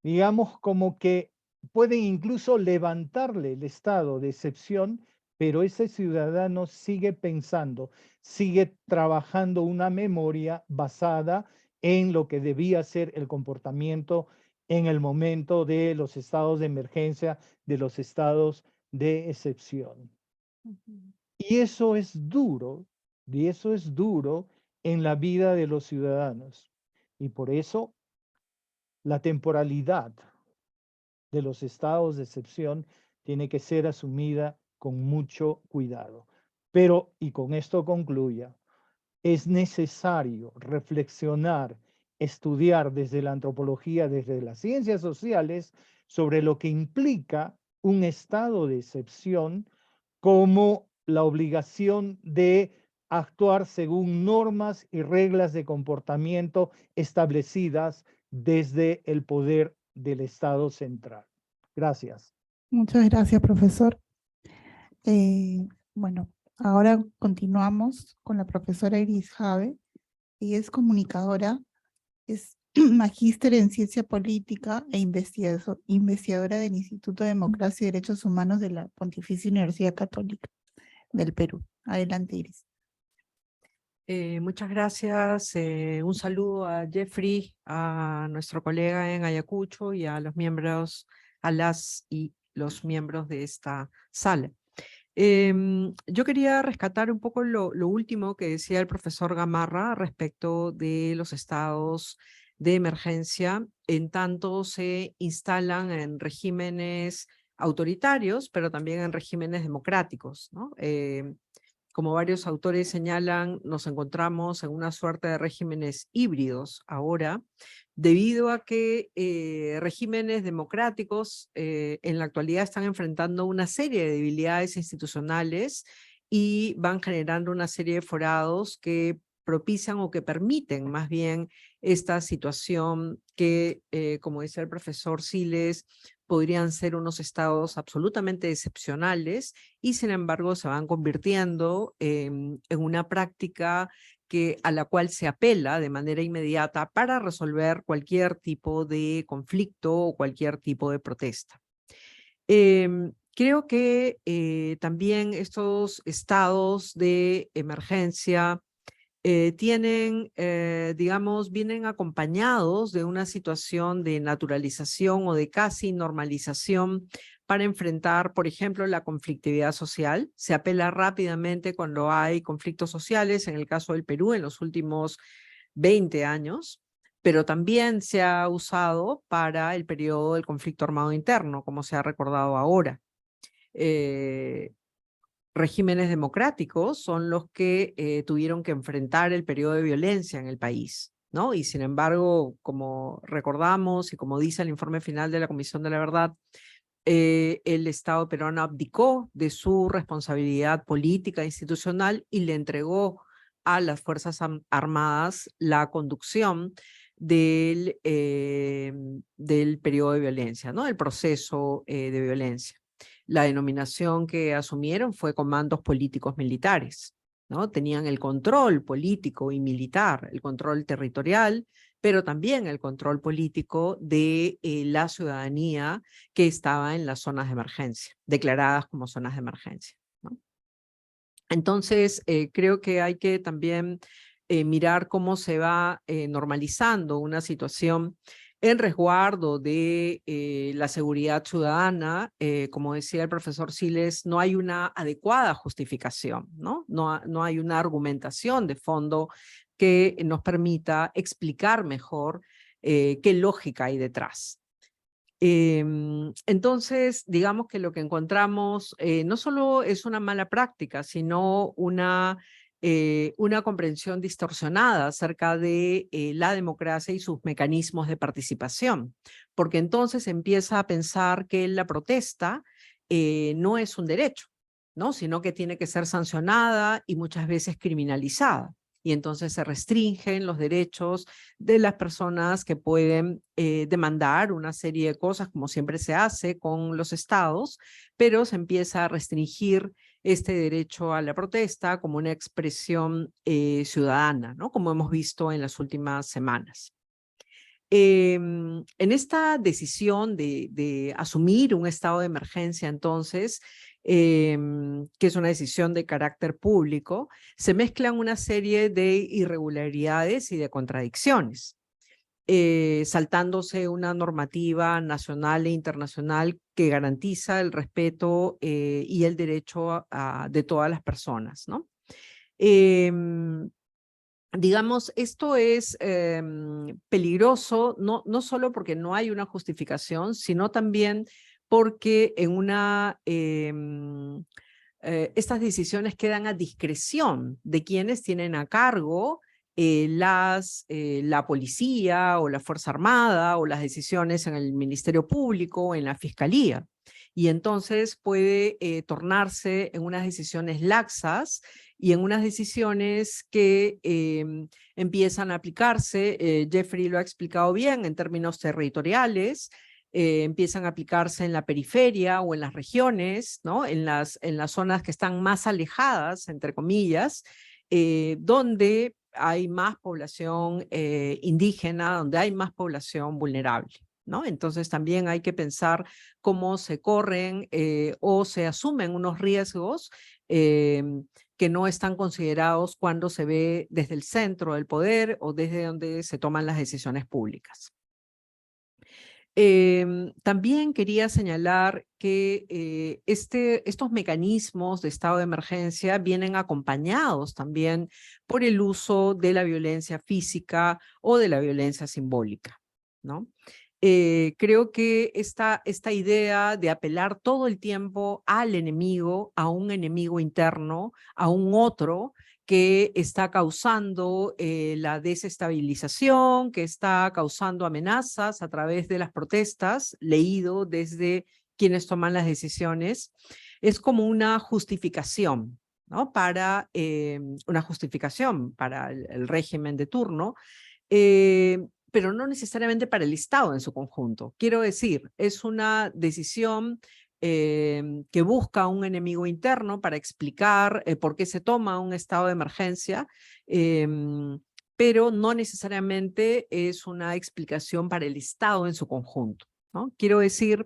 digamos, como que pueden incluso levantarle el estado de excepción, pero ese ciudadano sigue pensando, sigue trabajando una memoria basada en lo que debía ser el comportamiento en el momento de los estados de emergencia, de los estados de excepción. Y eso es duro, en la vida de los ciudadanos. Y por eso la temporalidad de los estados de excepción tiene que ser asumida con mucho cuidado. Pero, y con esto concluya, es necesario reflexionar, estudiar desde la antropología, desde las ciencias sociales, sobre lo que implica un estado de excepción, como la obligación de actuar según normas y reglas de comportamiento establecidas desde el poder del Estado central. Gracias. Muchas gracias, profesor. Bueno, ahora continuamos con la profesora Iris Jave. Ella es comunicadora, es magíster en ciencia política e investigadora del Instituto de Democracia y Derechos Humanos de la Pontificia Universidad Católica del Perú. Adelante, Iris. Muchas gracias. Un saludo a Jeffrey, a nuestro colega en Ayacucho y a los miembros, a las y los miembros de esta sala. Yo quería rescatar un poco lo último que decía el profesor Gamarra respecto de los estados de emergencia, en tanto se instalan en regímenes autoritarios, pero también en regímenes democráticos, ¿no? Como varios autores señalan, nos encontramos en una suerte de regímenes híbridos ahora, debido a que regímenes democráticos en la actualidad están enfrentando una serie de debilidades institucionales y van generando una serie de forados que propician o que permiten más bien esta situación que, como dice el profesor Siles, podrían ser unos estados absolutamente excepcionales y sin embargo se van convirtiendo en una práctica a la cual se apela de manera inmediata para resolver cualquier tipo de conflicto o cualquier tipo de protesta. Creo que también estos estados de emergencia tienen, digamos, vienen acompañados de una situación de naturalización o de casi normalización para enfrentar, por ejemplo, la conflictividad social. Se apela rápidamente cuando hay conflictos sociales, en el caso del Perú, en los últimos 20 años, pero también se ha usado para el periodo del conflicto armado interno, como se ha recordado ahora. Regímenes democráticos son los que tuvieron que enfrentar el periodo de violencia en el país, ¿no? Y sin embargo, como recordamos y como dice el informe final de la Comisión de la Verdad, el Estado peruano abdicó de su responsabilidad política e institucional y le entregó a las Fuerzas Armadas la conducción del periodo de violencia, ¿no? El proceso de violencia. La denominación que asumieron fue comandos políticos militares, ¿no? Tenían el control político y militar, el control territorial, pero también el control político de la ciudadanía que estaba en las zonas de emergencia, declaradas como zonas de emergencia, ¿no? Entonces, creo que hay que también mirar cómo se va normalizando una situación en resguardo de la seguridad ciudadana. Como decía el profesor Siles, no hay una adecuada justificación, ¿no? No hay una argumentación de fondo que nos permita explicar mejor qué lógica hay detrás. Entonces, digamos que lo que encontramos no solo es una mala práctica, sino una comprensión distorsionada acerca de la democracia y sus mecanismos de participación, porque entonces empieza a pensar que la protesta no es un derecho, ¿no? Sino que tiene que ser sancionada y muchas veces criminalizada. Y entonces se restringen los derechos de las personas que pueden demandar una serie de cosas, como siempre se hace con los estados, pero se empieza a restringir este derecho a la protesta como una expresión ciudadana, ¿no? Como hemos visto en las últimas semanas. En esta decisión de asumir un estado de emergencia, entonces, que es una decisión de carácter público, se mezclan una serie de irregularidades y de contradicciones, saltándose una normativa nacional e internacional que garantiza el respeto y el derecho de todas las personas, ¿no? Digamos, esto es peligroso, no solo porque no hay una justificación, sino también porque estas decisiones quedan a discreción de quienes tienen a cargo la policía o la Fuerza Armada o las decisiones en el Ministerio Público o en la Fiscalía. Y entonces puede tornarse en unas decisiones laxas y en unas decisiones que empiezan a aplicarse, Jeffrey lo ha explicado bien, en términos territoriales, empiezan a aplicarse en la periferia o en las regiones, ¿no? En las zonas que están más alejadas, entre comillas, donde hay más población indígena, donde hay más población vulnerable, ¿no? Entonces también hay que pensar cómo se corren o se asumen unos riesgos que no están considerados cuando se ve desde el centro del poder o desde donde se toman las decisiones públicas. También quería señalar que estos mecanismos de estado de emergencia vienen acompañados también por el uso de la violencia física o de la violencia simbólica, ¿no? Creo que esta idea de apelar todo el tiempo al enemigo, a un enemigo interno, a un otro que está causando la desestabilización, que está causando amenazas a través de las protestas, leído desde quienes toman las decisiones, es como una justificación, ¿no? Para una justificación para el régimen de turno, pero no necesariamente para el Estado en su conjunto. Quiero decir, es una decisión que busca un enemigo interno para explicar por qué se toma un estado de emergencia, pero no necesariamente es una explicación para el Estado en su conjunto, ¿no? Quiero decir,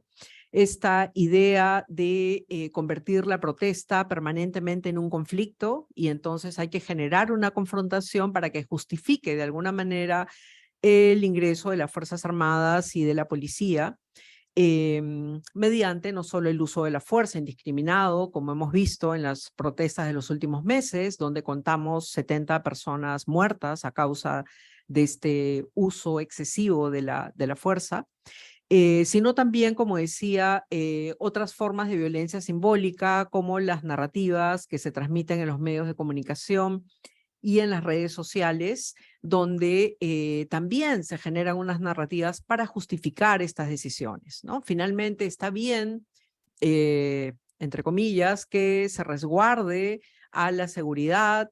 esta idea de convertir la protesta permanentemente en un conflicto y entonces hay que generar una confrontación para que justifique de alguna manera el ingreso de las Fuerzas Armadas y de la policía, mediante no solo el uso de la fuerza indiscriminado, como hemos visto en las protestas de los últimos meses, donde contamos 70 personas muertas a causa de este uso excesivo de la fuerza, sino también, como decía, otras formas de violencia simbólica, como las narrativas que se transmiten en los medios de comunicación y en las redes sociales, donde también se generan unas narrativas para justificar estas decisiones, ¿no? Finalmente está bien, entre comillas, que se resguarde a la seguridad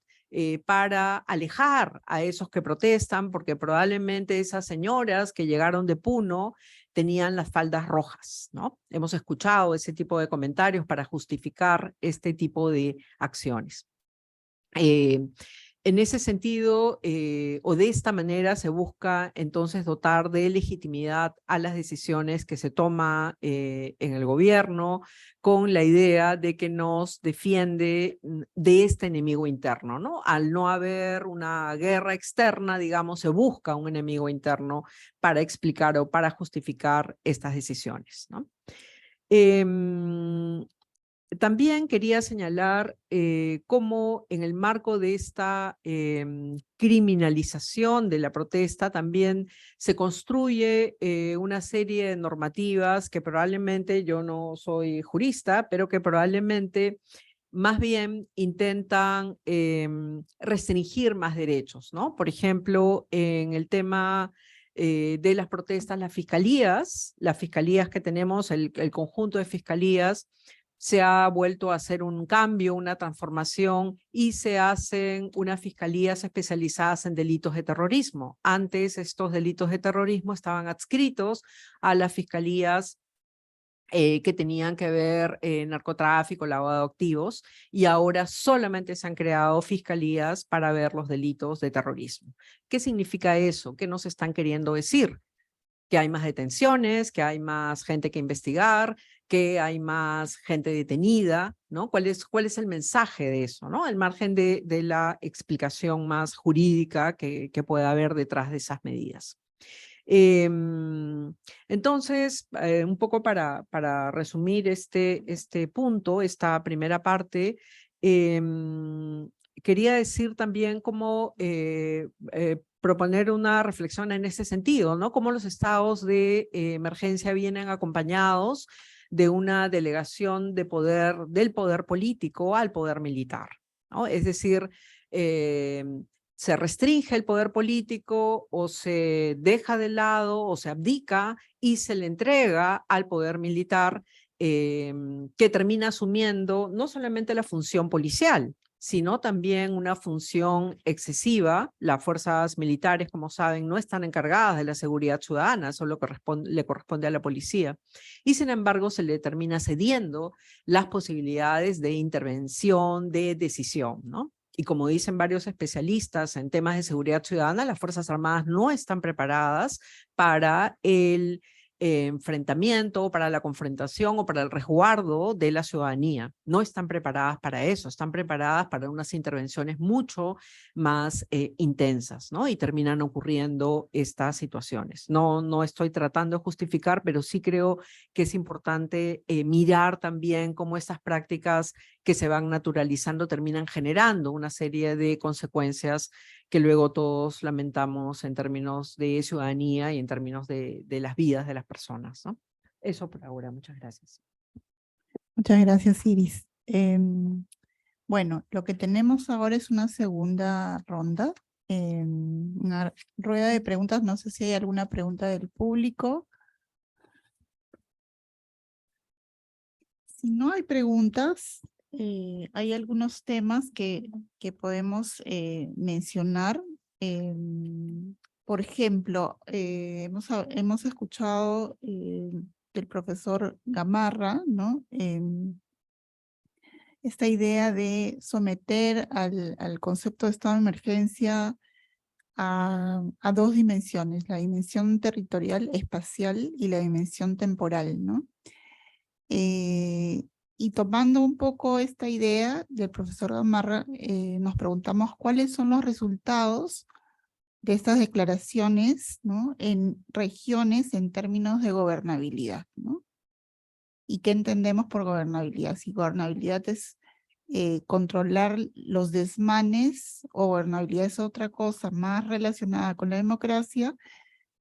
para alejar a esos que protestan, porque probablemente esas señoras que llegaron de Puno tenían las faldas rojas, ¿no? Hemos escuchado ese tipo de comentarios para justificar este tipo de acciones. En ese sentido, o de esta manera, se busca entonces dotar de legitimidad a las decisiones que se toma en el gobierno, con la idea de que nos defiende de este enemigo interno, ¿no? Al no haber una guerra externa, digamos, se busca un enemigo interno para explicar o para justificar estas decisiones, ¿no? También quería señalar cómo en el marco de esta criminalización de la protesta también se construye una serie de normativas que probablemente, yo no soy jurista, pero que probablemente más bien intentan restringir más derechos, ¿no? Por ejemplo, en el tema de las protestas, las fiscalías que tenemos, el conjunto de fiscalías, se ha vuelto a hacer un cambio, una transformación y se hacen unas fiscalías especializadas en delitos de terrorismo. Antes estos delitos de terrorismo estaban adscritos a las fiscalías que tenían que ver narcotráfico, lavado de activos, y ahora solamente se han creado fiscalías para ver los delitos de terrorismo. ¿Qué significa eso? ¿Qué nos están queriendo decir? Que hay más detenciones, que hay más gente que investigar, que hay más gente detenida, ¿no? ¿Cuál es el mensaje de eso, ¿no? Al margen de la explicación más jurídica que pueda haber detrás de esas medidas. Entonces, un poco para resumir este punto, esta primera parte, quería decir también cómo proponer una reflexión en ese sentido, ¿no? Cómo los estados de emergencia vienen acompañados de una delegación de poder, del poder político al poder militar, ¿no? Es decir, se restringe el poder político o se deja de lado o se abdica y se le entrega al poder militar, que termina asumiendo no solamente la función policial, sino también una función excesiva. Las fuerzas militares, como saben, no están encargadas de la seguridad ciudadana, eso le corresponde a la policía. Y sin embargo, se le termina cediendo las posibilidades de intervención, de decisión, ¿no? Y como dicen varios especialistas en temas de seguridad ciudadana, las Fuerzas Armadas no están preparadas para el enfrentamiento, para la confrontación o para el resguardo de la ciudadanía. No están preparadas para eso, están preparadas para unas intervenciones mucho más intensas, ¿no? Y terminan ocurriendo estas situaciones. No estoy tratando de justificar, pero sí creo que es importante mirar también cómo estas prácticas que se van naturalizando terminan generando una serie de consecuencias que luego todos lamentamos en términos de ciudadanía y en términos de las vidas de las personas, ¿no? Eso por ahora, muchas gracias. Muchas gracias, Iris. Bueno, lo que tenemos ahora es una segunda ronda, una rueda de preguntas. No sé si hay alguna pregunta del público. Si no hay preguntas, hay algunos temas que podemos mencionar. Por ejemplo, hemos escuchado del profesor Gamarra, ¿no? Esta idea de someter al concepto de estado de emergencia a dos dimensiones, la dimensión territorial, espacial y la dimensión temporal, ¿no? Y tomando un poco esta idea del profesor Gamarra, nos preguntamos cuáles son los resultados de estas declaraciones, ¿no? En regiones en términos de gobernabilidad, ¿no? ¿Y qué entendemos por gobernabilidad? Si gobernabilidad es controlar los desmanes, o gobernabilidad es otra cosa más relacionada con la democracia,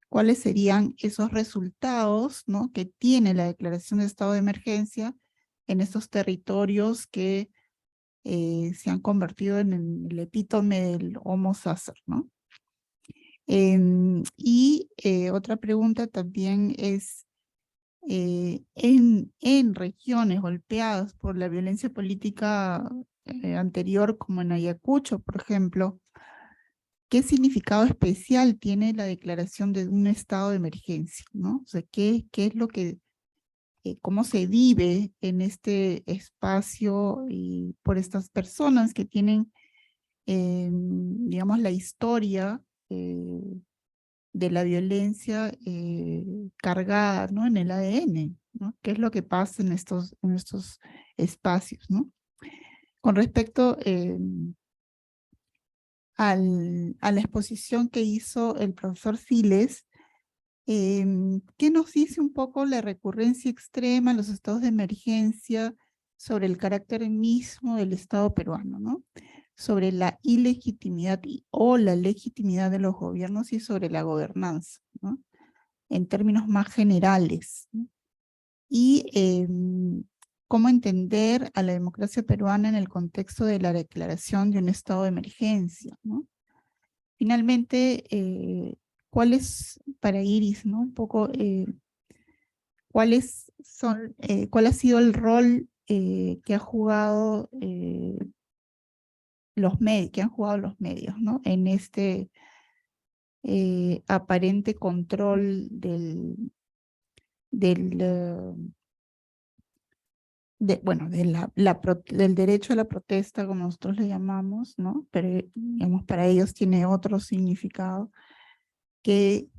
¿cuáles serían esos resultados, ¿no? que tiene la declaración de estado de emergencia en estos territorios que se han convertido en el epítome del Homo Sacer, ¿no? Y otra pregunta también es, en regiones golpeadas por la violencia política anterior, como en Ayacucho, por ejemplo, ¿qué significado especial tiene la declaración de un estado de emergencia, ¿no? O sea, ¿qué es lo que, cómo se vive en este espacio y por estas personas que tienen, digamos, la historia de la violencia cargada, ¿no? En el ADN, ¿no? ¿Qué es lo que pasa en estos espacios, ¿no? Con respecto a la exposición que hizo el profesor Siles, ¿qué nos dice un poco la recurrencia extrema, los estados de emergencia, sobre el carácter mismo del Estado peruano, ¿no? Sobre la ilegitimidad o la legitimidad de los gobiernos y sobre la gobernanza, ¿no? En términos más generales, ¿no? Y cómo entender a la democracia peruana en el contexto de la declaración de un estado de emergencia, ¿no? Finalmente, ¿cuál es, para Iris, ¿no? Un poco, ¿cuál ha sido el rol que ha jugado que han jugado los medios, ¿no? En este aparente control del derecho a la protesta, como nosotros le llamamos, ¿no? Pero, digamos, para ellos tiene otro significado. ¿Qué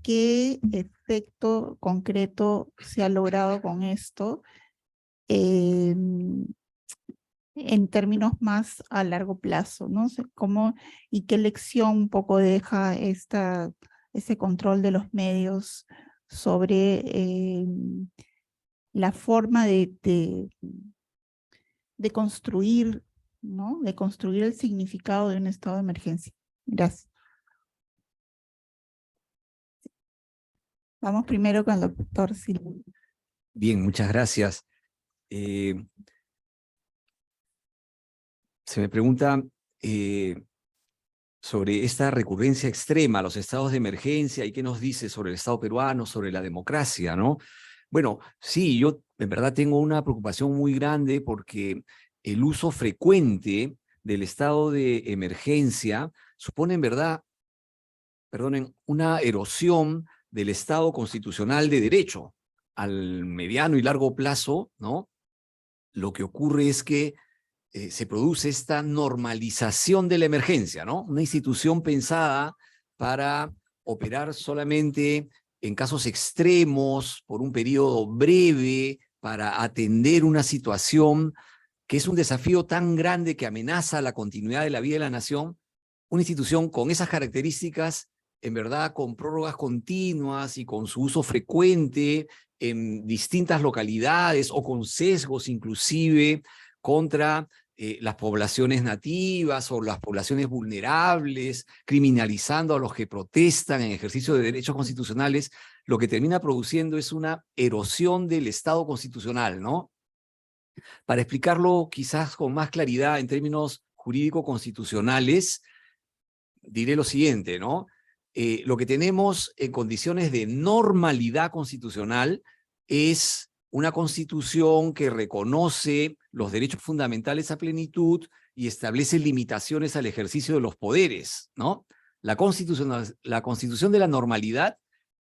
efecto concreto se ha logrado con esto? En términos más a largo plazo, ¿no? O sea, ¿cómo y qué lección un poco deja ese control de los medios sobre la forma de construir, ¿no? De construir el significado de un estado de emergencia? Gracias. Vamos primero con el doctor Silva. Bien, muchas gracias. Se me pregunta sobre esta recurrencia extrema a los estados de emergencia y qué nos dice sobre el Estado peruano, sobre la democracia, ¿no? Bueno, sí, yo en verdad tengo una preocupación muy grande porque el uso frecuente del estado de emergencia supone en verdad, perdonen, una erosión del Estado constitucional de derecho. Al mediano y largo plazo, ¿no? Lo que ocurre es que se produce esta normalización de la emergencia, ¿no? Una institución pensada para operar solamente en casos extremos, por un periodo breve, para atender una situación que es un desafío tan grande que amenaza la continuidad de la vida de la nación. Una institución con esas características, en verdad, con prórrogas continuas y con su uso frecuente en distintas localidades o con sesgos inclusive contra las poblaciones nativas o las poblaciones vulnerables, criminalizando a los que protestan en ejercicio de derechos constitucionales, lo que termina produciendo es una erosión del Estado constitucional, ¿no? Para explicarlo quizás con más claridad en términos jurídico-constitucionales, diré lo siguiente, ¿no? Lo que tenemos en condiciones de normalidad constitucional es una constitución que reconoce los derechos fundamentales a plenitud y establece limitaciones al ejercicio de los poderes, ¿no? La constitución de la normalidad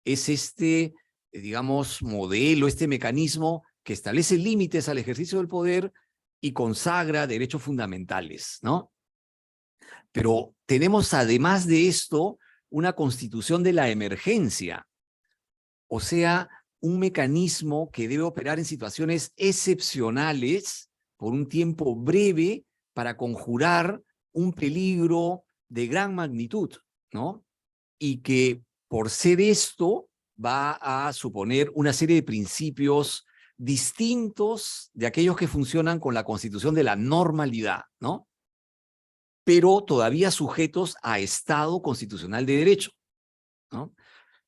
es este digamos, modelo, este mecanismo que establece límites al ejercicio del poder y consagra derechos fundamentales, ¿no? Pero tenemos además de esto una constitución de la emergencia, o sea, un mecanismo que debe operar en situaciones excepcionales por un tiempo breve para conjurar un peligro de gran magnitud, ¿no? Y que por ser esto va a suponer una serie de principios distintos de aquellos que funcionan con la constitución de la normalidad, ¿no? Pero todavía sujetos a Estado constitucional de derecho, ¿no?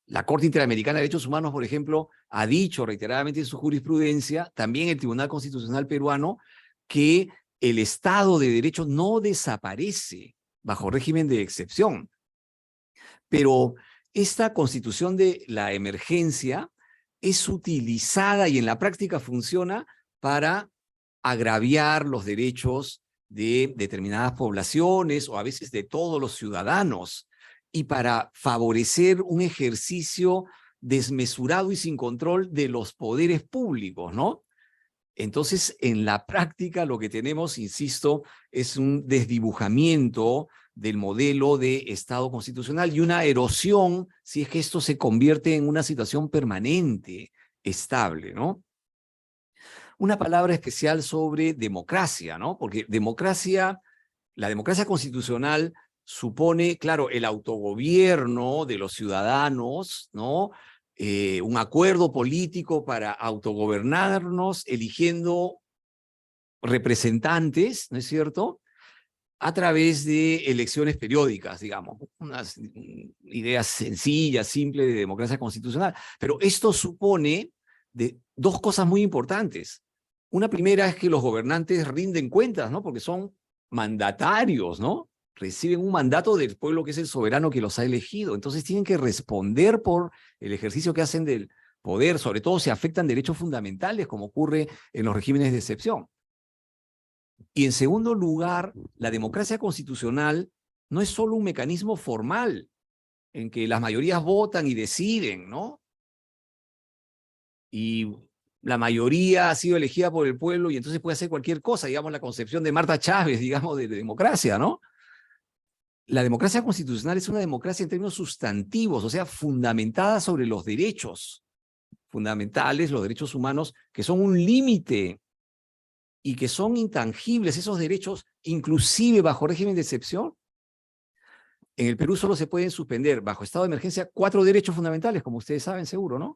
La Corte Interamericana de Derechos Humanos, por ejemplo, ha dicho reiteradamente en su jurisprudencia, también el Tribunal Constitucional peruano, que el Estado de Derecho no desaparece bajo régimen de excepción. Pero esta constitución de la emergencia es utilizada y en la práctica funciona para agraviar los derechos de determinadas poblaciones o a veces de todos los ciudadanos y para favorecer un ejercicio desmesurado y sin control de los poderes públicos, ¿no? Entonces, en la práctica lo que tenemos, insisto, es un desdibujamiento del modelo de Estado constitucional y una erosión si es que esto se convierte en una situación permanente, estable, ¿no? Una palabra especial sobre democracia, ¿no? Porque la democracia constitucional supone, claro, el autogobierno de los ciudadanos, ¿no? Un acuerdo político para autogobernarnos, eligiendo representantes, ¿no es cierto?, a través de elecciones periódicas, digamos, unas ideas sencillas, simples de democracia constitucional. Pero esto supone dos cosas muy importantes. Una primera es que los gobernantes rinden cuentas, ¿no? Porque son mandatarios, ¿no? Reciben un mandato del pueblo que es el soberano que los ha elegido. Entonces tienen que responder por el ejercicio que hacen del poder, sobre todo si afectan derechos fundamentales, como ocurre en los regímenes de excepción. Y en segundo lugar, la democracia constitucional no es solo un mecanismo formal en que las mayorías votan y deciden, ¿no? Y la mayoría ha sido elegida por el pueblo y entonces puede hacer cualquier cosa, digamos la concepción de Marta Chávez, digamos, de democracia, ¿no? La democracia constitucional es una democracia en términos sustantivos, o sea, fundamentada sobre los derechos fundamentales, los derechos humanos, que son un límite y que son intangibles esos derechos, inclusive bajo régimen de excepción. En el Perú solo se pueden suspender bajo estado de emergencia 4 derechos fundamentales, como ustedes saben seguro, ¿no?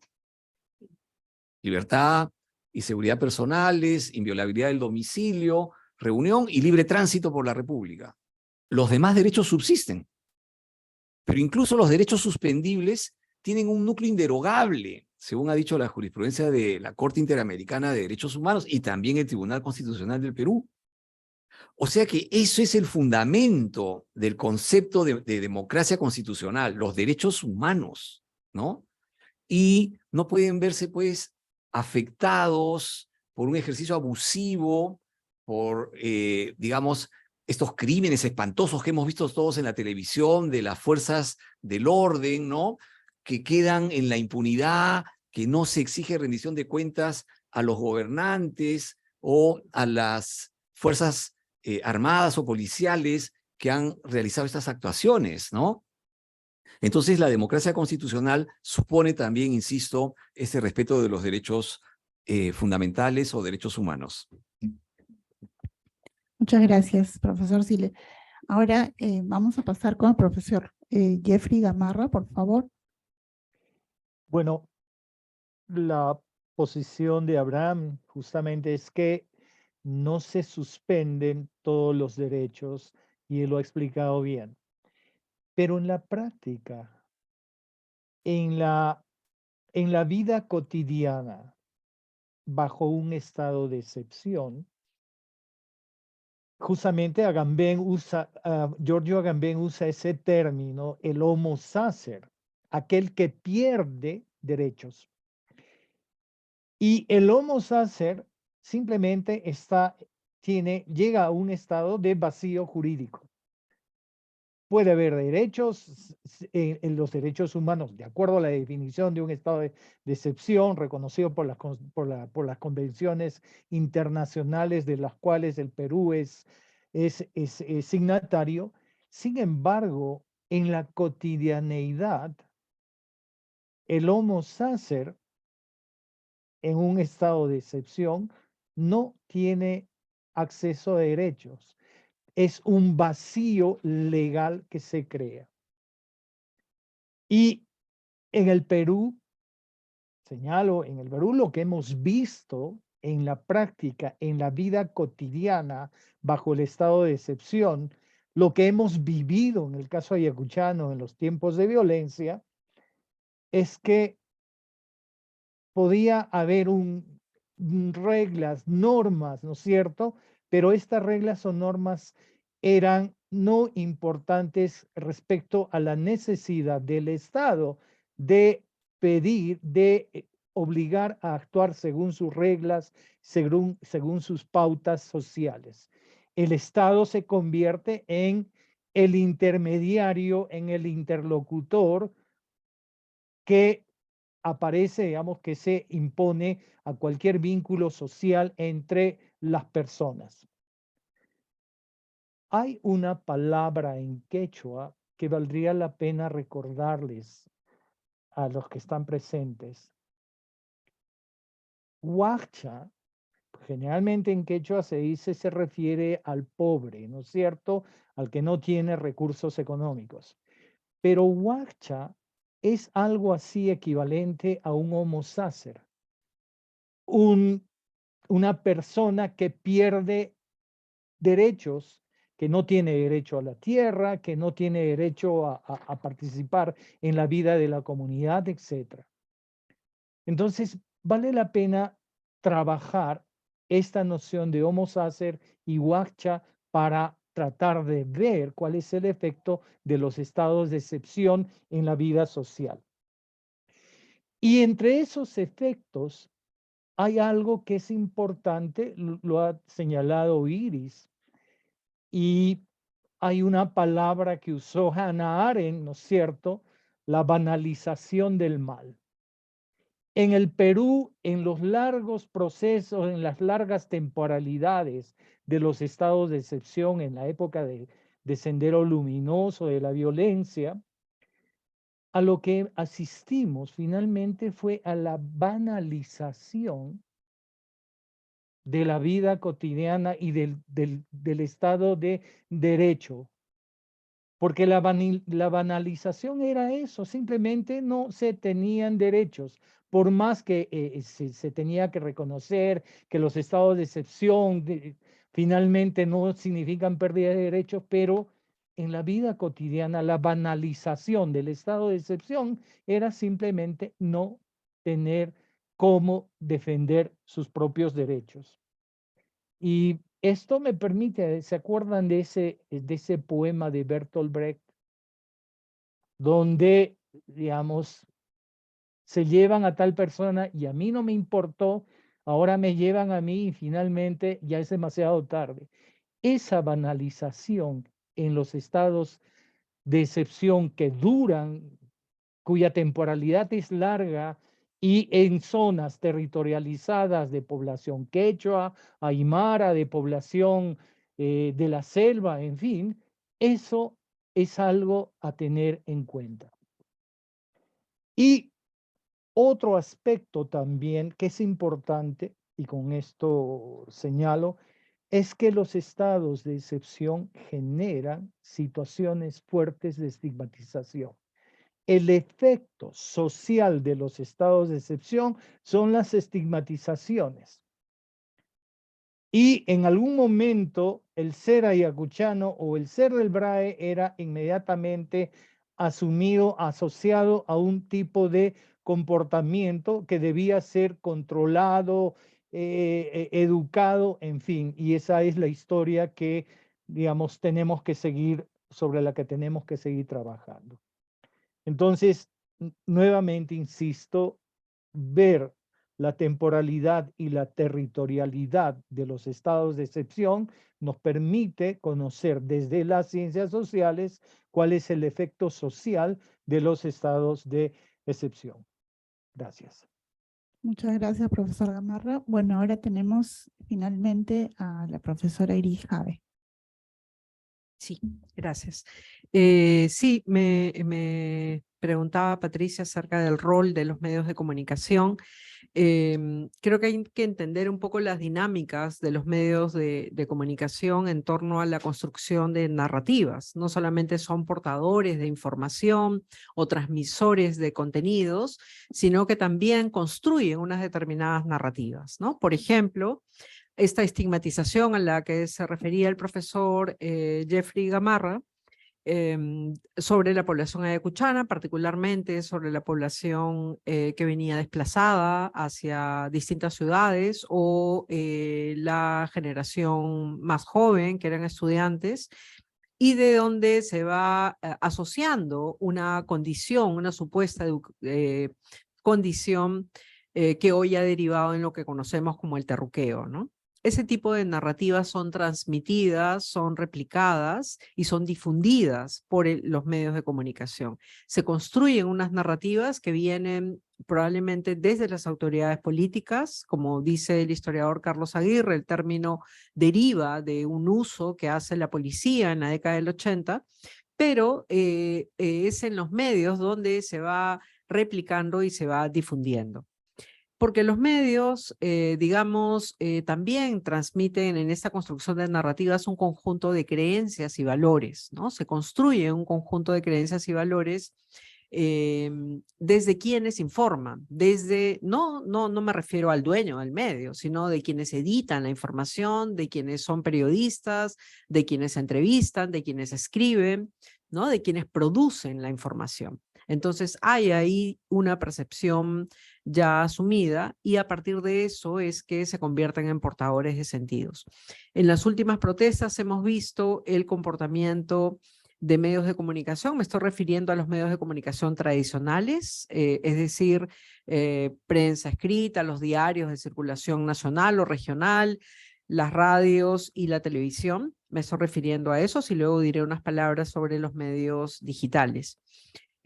Libertad y seguridad personales, inviolabilidad del domicilio, reunión y libre tránsito por la República. Los demás derechos subsisten, pero incluso los derechos suspendibles tienen un núcleo inderogable, según ha dicho la jurisprudencia de la Corte Interamericana de Derechos Humanos y también el Tribunal Constitucional del Perú. O sea que eso es el fundamento del concepto de democracia constitucional, los derechos humanos, ¿no? Y no pueden verse, pues, afectados por un ejercicio abusivo, por, digamos, estos crímenes espantosos que hemos visto todos en la televisión de las fuerzas del orden, ¿no? Que quedan en la impunidad, que no se exige rendición de cuentas a los gobernantes o a las fuerzas armadas o policiales que han realizado estas actuaciones, ¿no? Entonces, la democracia constitucional supone también, insisto, ese respeto de los derechos fundamentales o derechos humanos. Muchas gracias, profesor Sile. Ahora vamos a pasar con el profesor Jeffrey Gamarra, por favor. Bueno, la posición de Abraham justamente es que no se suspenden todos los derechos y él lo ha explicado bien. Pero en la práctica, en la vida cotidiana, bajo un estado de excepción, justamente Giorgio Agamben usa ese término, el homo sacer, aquel que pierde derechos. Y el homo sacer simplemente llega a un estado de vacío jurídico. puede haber derechos en los derechos humanos, de acuerdo a la definición de un estado de excepción reconocido por las convenciones internacionales de las cuales el Perú es signatario. Sin embargo, en la cotidianeidad, el homo sacer en un estado de excepción no tiene acceso a derechos. Es un vacío legal que se crea. Y en el Perú, señalo, en el Perú lo que hemos visto en la práctica, en la vida cotidiana, bajo el estado de excepción, lo que hemos vivido en el caso ayacuchano en los tiempos de violencia, es que podía haber reglas, normas, ¿no es cierto? Pero estas reglas o normas eran no importantes respecto a la necesidad del Estado de pedir, de obligar a actuar según sus reglas, según sus pautas sociales. El Estado se convierte en el intermediario, en el interlocutor que aparece, digamos, que se impone a cualquier vínculo social entre las personas. Hay una palabra en quechua que valdría la pena recordarles a los que están presentes. Huacha, generalmente en quechua se dice, se refiere al pobre, ¿no es cierto? Al que no tiene recursos económicos. Pero huacha es algo así equivalente a un homo sacer. Una persona que pierde derechos, que no tiene derecho a la tierra, que no tiene derecho a participar en la vida de la comunidad, etc. Entonces, vale la pena trabajar esta noción de homo sacer y huacha para tratar de ver cuál es el efecto de los estados de excepción en la vida social. Y entre esos efectos hay algo que es importante, lo ha señalado Iris, y hay una palabra que usó Hannah Arendt, ¿no es cierto? La banalización del mal. En el Perú, en los largos procesos, en las largas temporalidades de los estados de excepción, en la época de Sendero Luminoso, de la violencia, a lo que asistimos finalmente fue a la banalización de la vida cotidiana y del estado de derecho. Porque la banalización era eso, simplemente no se tenían derechos, por más que se tenía que reconocer que los estados de excepción finalmente no significan pérdida de derechos, pero en la vida cotidiana la banalización del estado de excepción era simplemente no tener cómo defender sus propios derechos. Y esto me permite, ¿se acuerdan de ese poema de Bertolt Brecht? Donde, digamos, se llevan a tal persona y a mí no me importó, ahora me llevan a mí y finalmente ya es demasiado tarde. Esa banalización en los estados de excepción que duran, cuya temporalidad es larga y en zonas territorializadas de población quechua, aymara, de población de la selva, en fin, eso es algo a tener en cuenta. Y otro aspecto también que es importante, y con esto señalo, es que los estados de excepción generan situaciones fuertes de estigmatización. El efecto social de los estados de excepción son las estigmatizaciones. Y en algún momento el ser ayacuchano o el ser del BRAE era inmediatamente asumido, asociado a un tipo de comportamiento que debía ser controlado, educado, en fin. Y esa es la historia que, digamos, tenemos que seguir, sobre la que tenemos que seguir trabajando. Entonces, nuevamente insisto, ver la temporalidad y la territorialidad de los estados de excepción nos permite conocer desde las ciencias sociales cuál es el efecto social de los estados de excepción. Gracias. Muchas gracias, profesor Gamarra. Bueno, ahora tenemos finalmente a la profesora Iris Jave. Sí, gracias. Sí, me preguntaba Patricia acerca del rol de los medios de comunicación. Creo que hay que entender un poco las dinámicas de los medios de comunicación en torno a la construcción de narrativas. No solamente son portadores de información o transmisores de contenidos, sino que también construyen unas determinadas narrativas, ¿no? Por ejemplo, esta estigmatización a la que se refería el profesor Jeffrey Gamarra sobre la población ayacuchana, particularmente sobre la población que venía desplazada hacia distintas ciudades o la generación más joven, que eran estudiantes, y de donde se va asociando una condición, una supuesta condición que hoy ha derivado en lo que conocemos como el terruqueo, ¿no? Ese tipo de narrativas son transmitidas, son replicadas y son difundidas por los medios de comunicación. Se construyen unas narrativas que vienen probablemente desde las autoridades políticas, como dice el historiador Carlos Aguirre, el término deriva de un uso que hace la policía en la década del 80, pero es en los medios donde se va replicando y se va difundiendo. Porque los medios, también transmiten en esta construcción de narrativas un conjunto de creencias y valores, ¿no? Se construye un conjunto de creencias y valores desde quienes informan, no me refiero al dueño del medio, sino de quienes editan la información, de quienes son periodistas, de quienes entrevistan, de quienes escriben, ¿no? De quienes producen la información. Entonces hay ahí una percepción ya asumida y a partir de eso es que se convierten en portadores de sentidos. En las últimas protestas hemos visto el comportamiento de medios de comunicación, me estoy refiriendo a los medios de comunicación tradicionales, es decir, prensa escrita, los diarios de circulación nacional o regional, las radios y la televisión, me estoy refiriendo a esos y luego diré unas palabras sobre los medios digitales.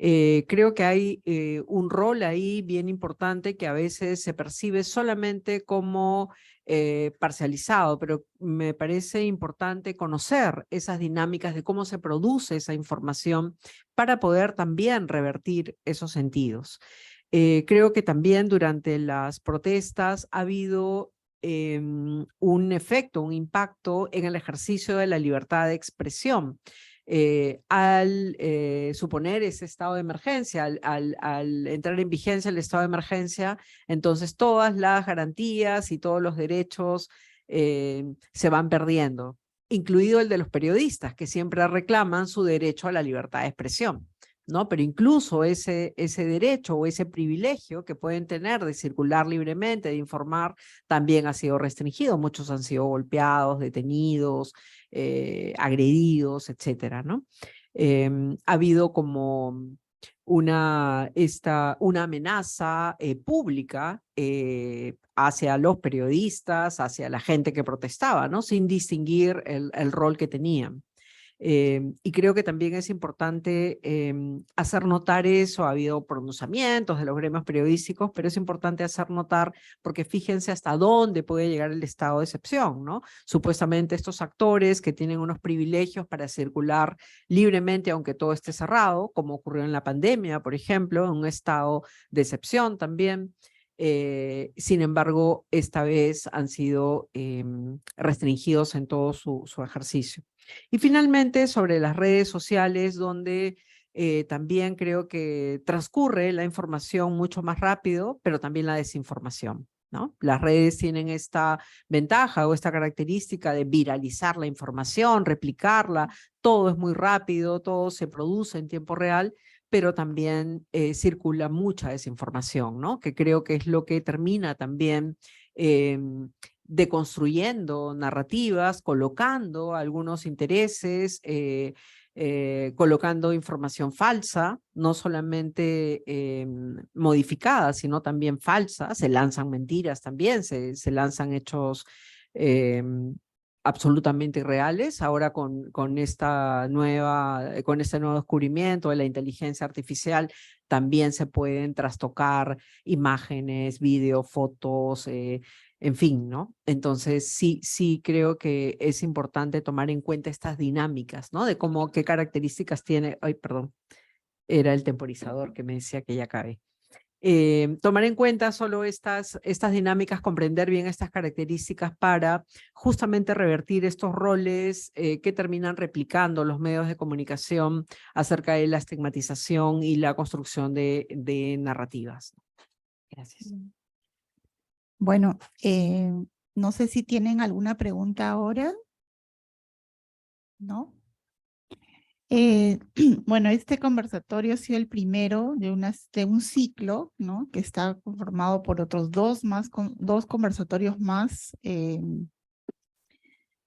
Creo que hay un rol ahí bien importante que a veces se percibe solamente como parcializado, pero me parece importante conocer esas dinámicas de cómo se produce esa información para poder también revertir esos sentidos. Creo que también durante las protestas ha habido un efecto, un impacto en el ejercicio de la libertad de expresión. Al suponer ese estado de emergencia, al entrar en vigencia el estado de emergencia, entonces todas las garantías y todos los derechos se van perdiendo, incluido el de los periodistas, que siempre reclaman su derecho a la libertad de expresión, ¿no? Pero incluso ese derecho o ese privilegio que pueden tener de circular libremente, de informar, también ha sido restringido. Muchos han sido golpeados, detenidos, agredidos, etcétera, ¿no? Ha habido como una amenaza pública hacia los periodistas, hacia la gente que protestaba, ¿no? Sin distinguir el rol que tenían. Y creo que también es importante hacer notar eso. Ha habido pronunciamientos de los gremios periodísticos, pero es importante hacer notar porque fíjense hasta dónde puede llegar el estado de excepción, ¿no? Supuestamente estos actores que tienen unos privilegios para circular libremente aunque todo esté cerrado, como ocurrió en la pandemia, por ejemplo, en un estado de excepción también. Sin embargo, esta vez han sido restringidos en todo su ejercicio. Y finalmente, sobre las redes sociales, donde también creo que transcurre la información mucho más rápido, pero también la desinformación, ¿no? Las redes tienen esta ventaja o esta característica de viralizar la información, replicarla, todo es muy rápido, todo se produce en tiempo real, pero también circula mucha desinformación, ¿no? Que creo que es lo que termina también deconstruyendo narrativas, colocando algunos intereses colocando información falsa, no solamente modificada, sino también falsa. Se lanzan mentiras también, se lanzan hechos absolutamente irreales. Ahora con este nuevo descubrimiento de la inteligencia artificial, también se pueden trastocar imágenes, videos, fotos, en fin, ¿no? Entonces, sí creo que es importante tomar en cuenta estas dinámicas, ¿no? De qué características tiene. Ay, perdón, era el temporizador que me decía que ya acabé. Tomar en cuenta solo estas dinámicas, comprender bien estas características para justamente revertir estos roles que terminan replicando los medios de comunicación acerca de la estigmatización y la construcción de narrativas. Gracias. Bueno, no sé si tienen alguna pregunta ahora. ¿No? Bueno, este conversatorio ha sido el primero de un ciclo, ¿no? Que está conformado por otros dos conversatorios más.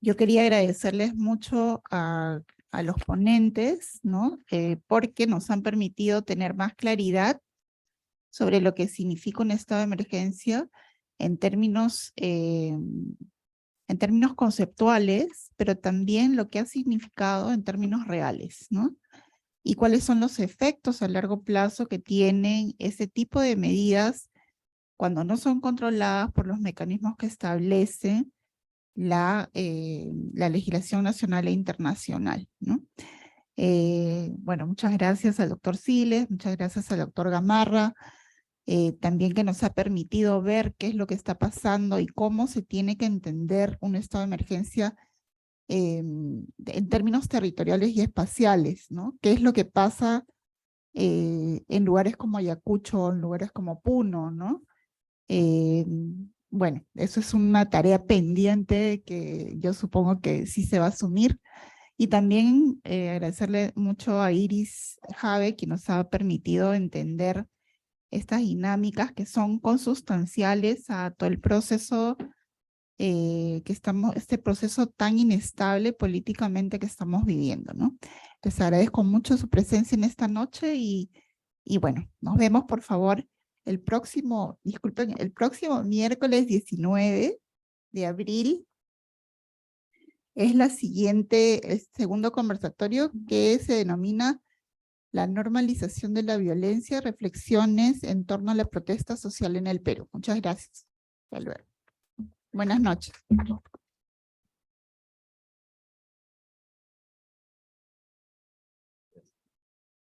Yo quería agradecerles mucho a los ponentes, ¿no? Porque nos han permitido tener más claridad sobre lo que significa un estado de emergencia en términos conceptuales, pero también lo que ha significado en términos reales, ¿no? Y cuáles son los efectos a largo plazo que tienen ese tipo de medidas cuando no son controladas por los mecanismos que establece la legislación nacional e internacional, ¿no? Bueno, muchas gracias al doctor Siles, muchas gracias al doctor Gamarra, también que nos ha permitido ver qué es lo que está pasando y cómo se tiene que entender un estado de emergencia en términos territoriales y espaciales, ¿no? ¿Qué es lo que pasa en lugares como Ayacucho, en lugares como Puno, ¿no? Bueno, eso es una tarea pendiente que yo supongo que sí se va a asumir. Y también agradecerle mucho a Iris Jave, que nos ha permitido entender estas dinámicas que son consustanciales a todo el proceso este proceso tan inestable políticamente que estamos viviendo, ¿no? Les agradezco mucho su presencia en esta noche y bueno, nos vemos por favor el próximo miércoles 19 de abril. Es el segundo conversatorio que se denomina la normalización de la violencia, reflexiones en torno a la protesta social en el Perú. Muchas gracias. Hasta luego. Buenas noches.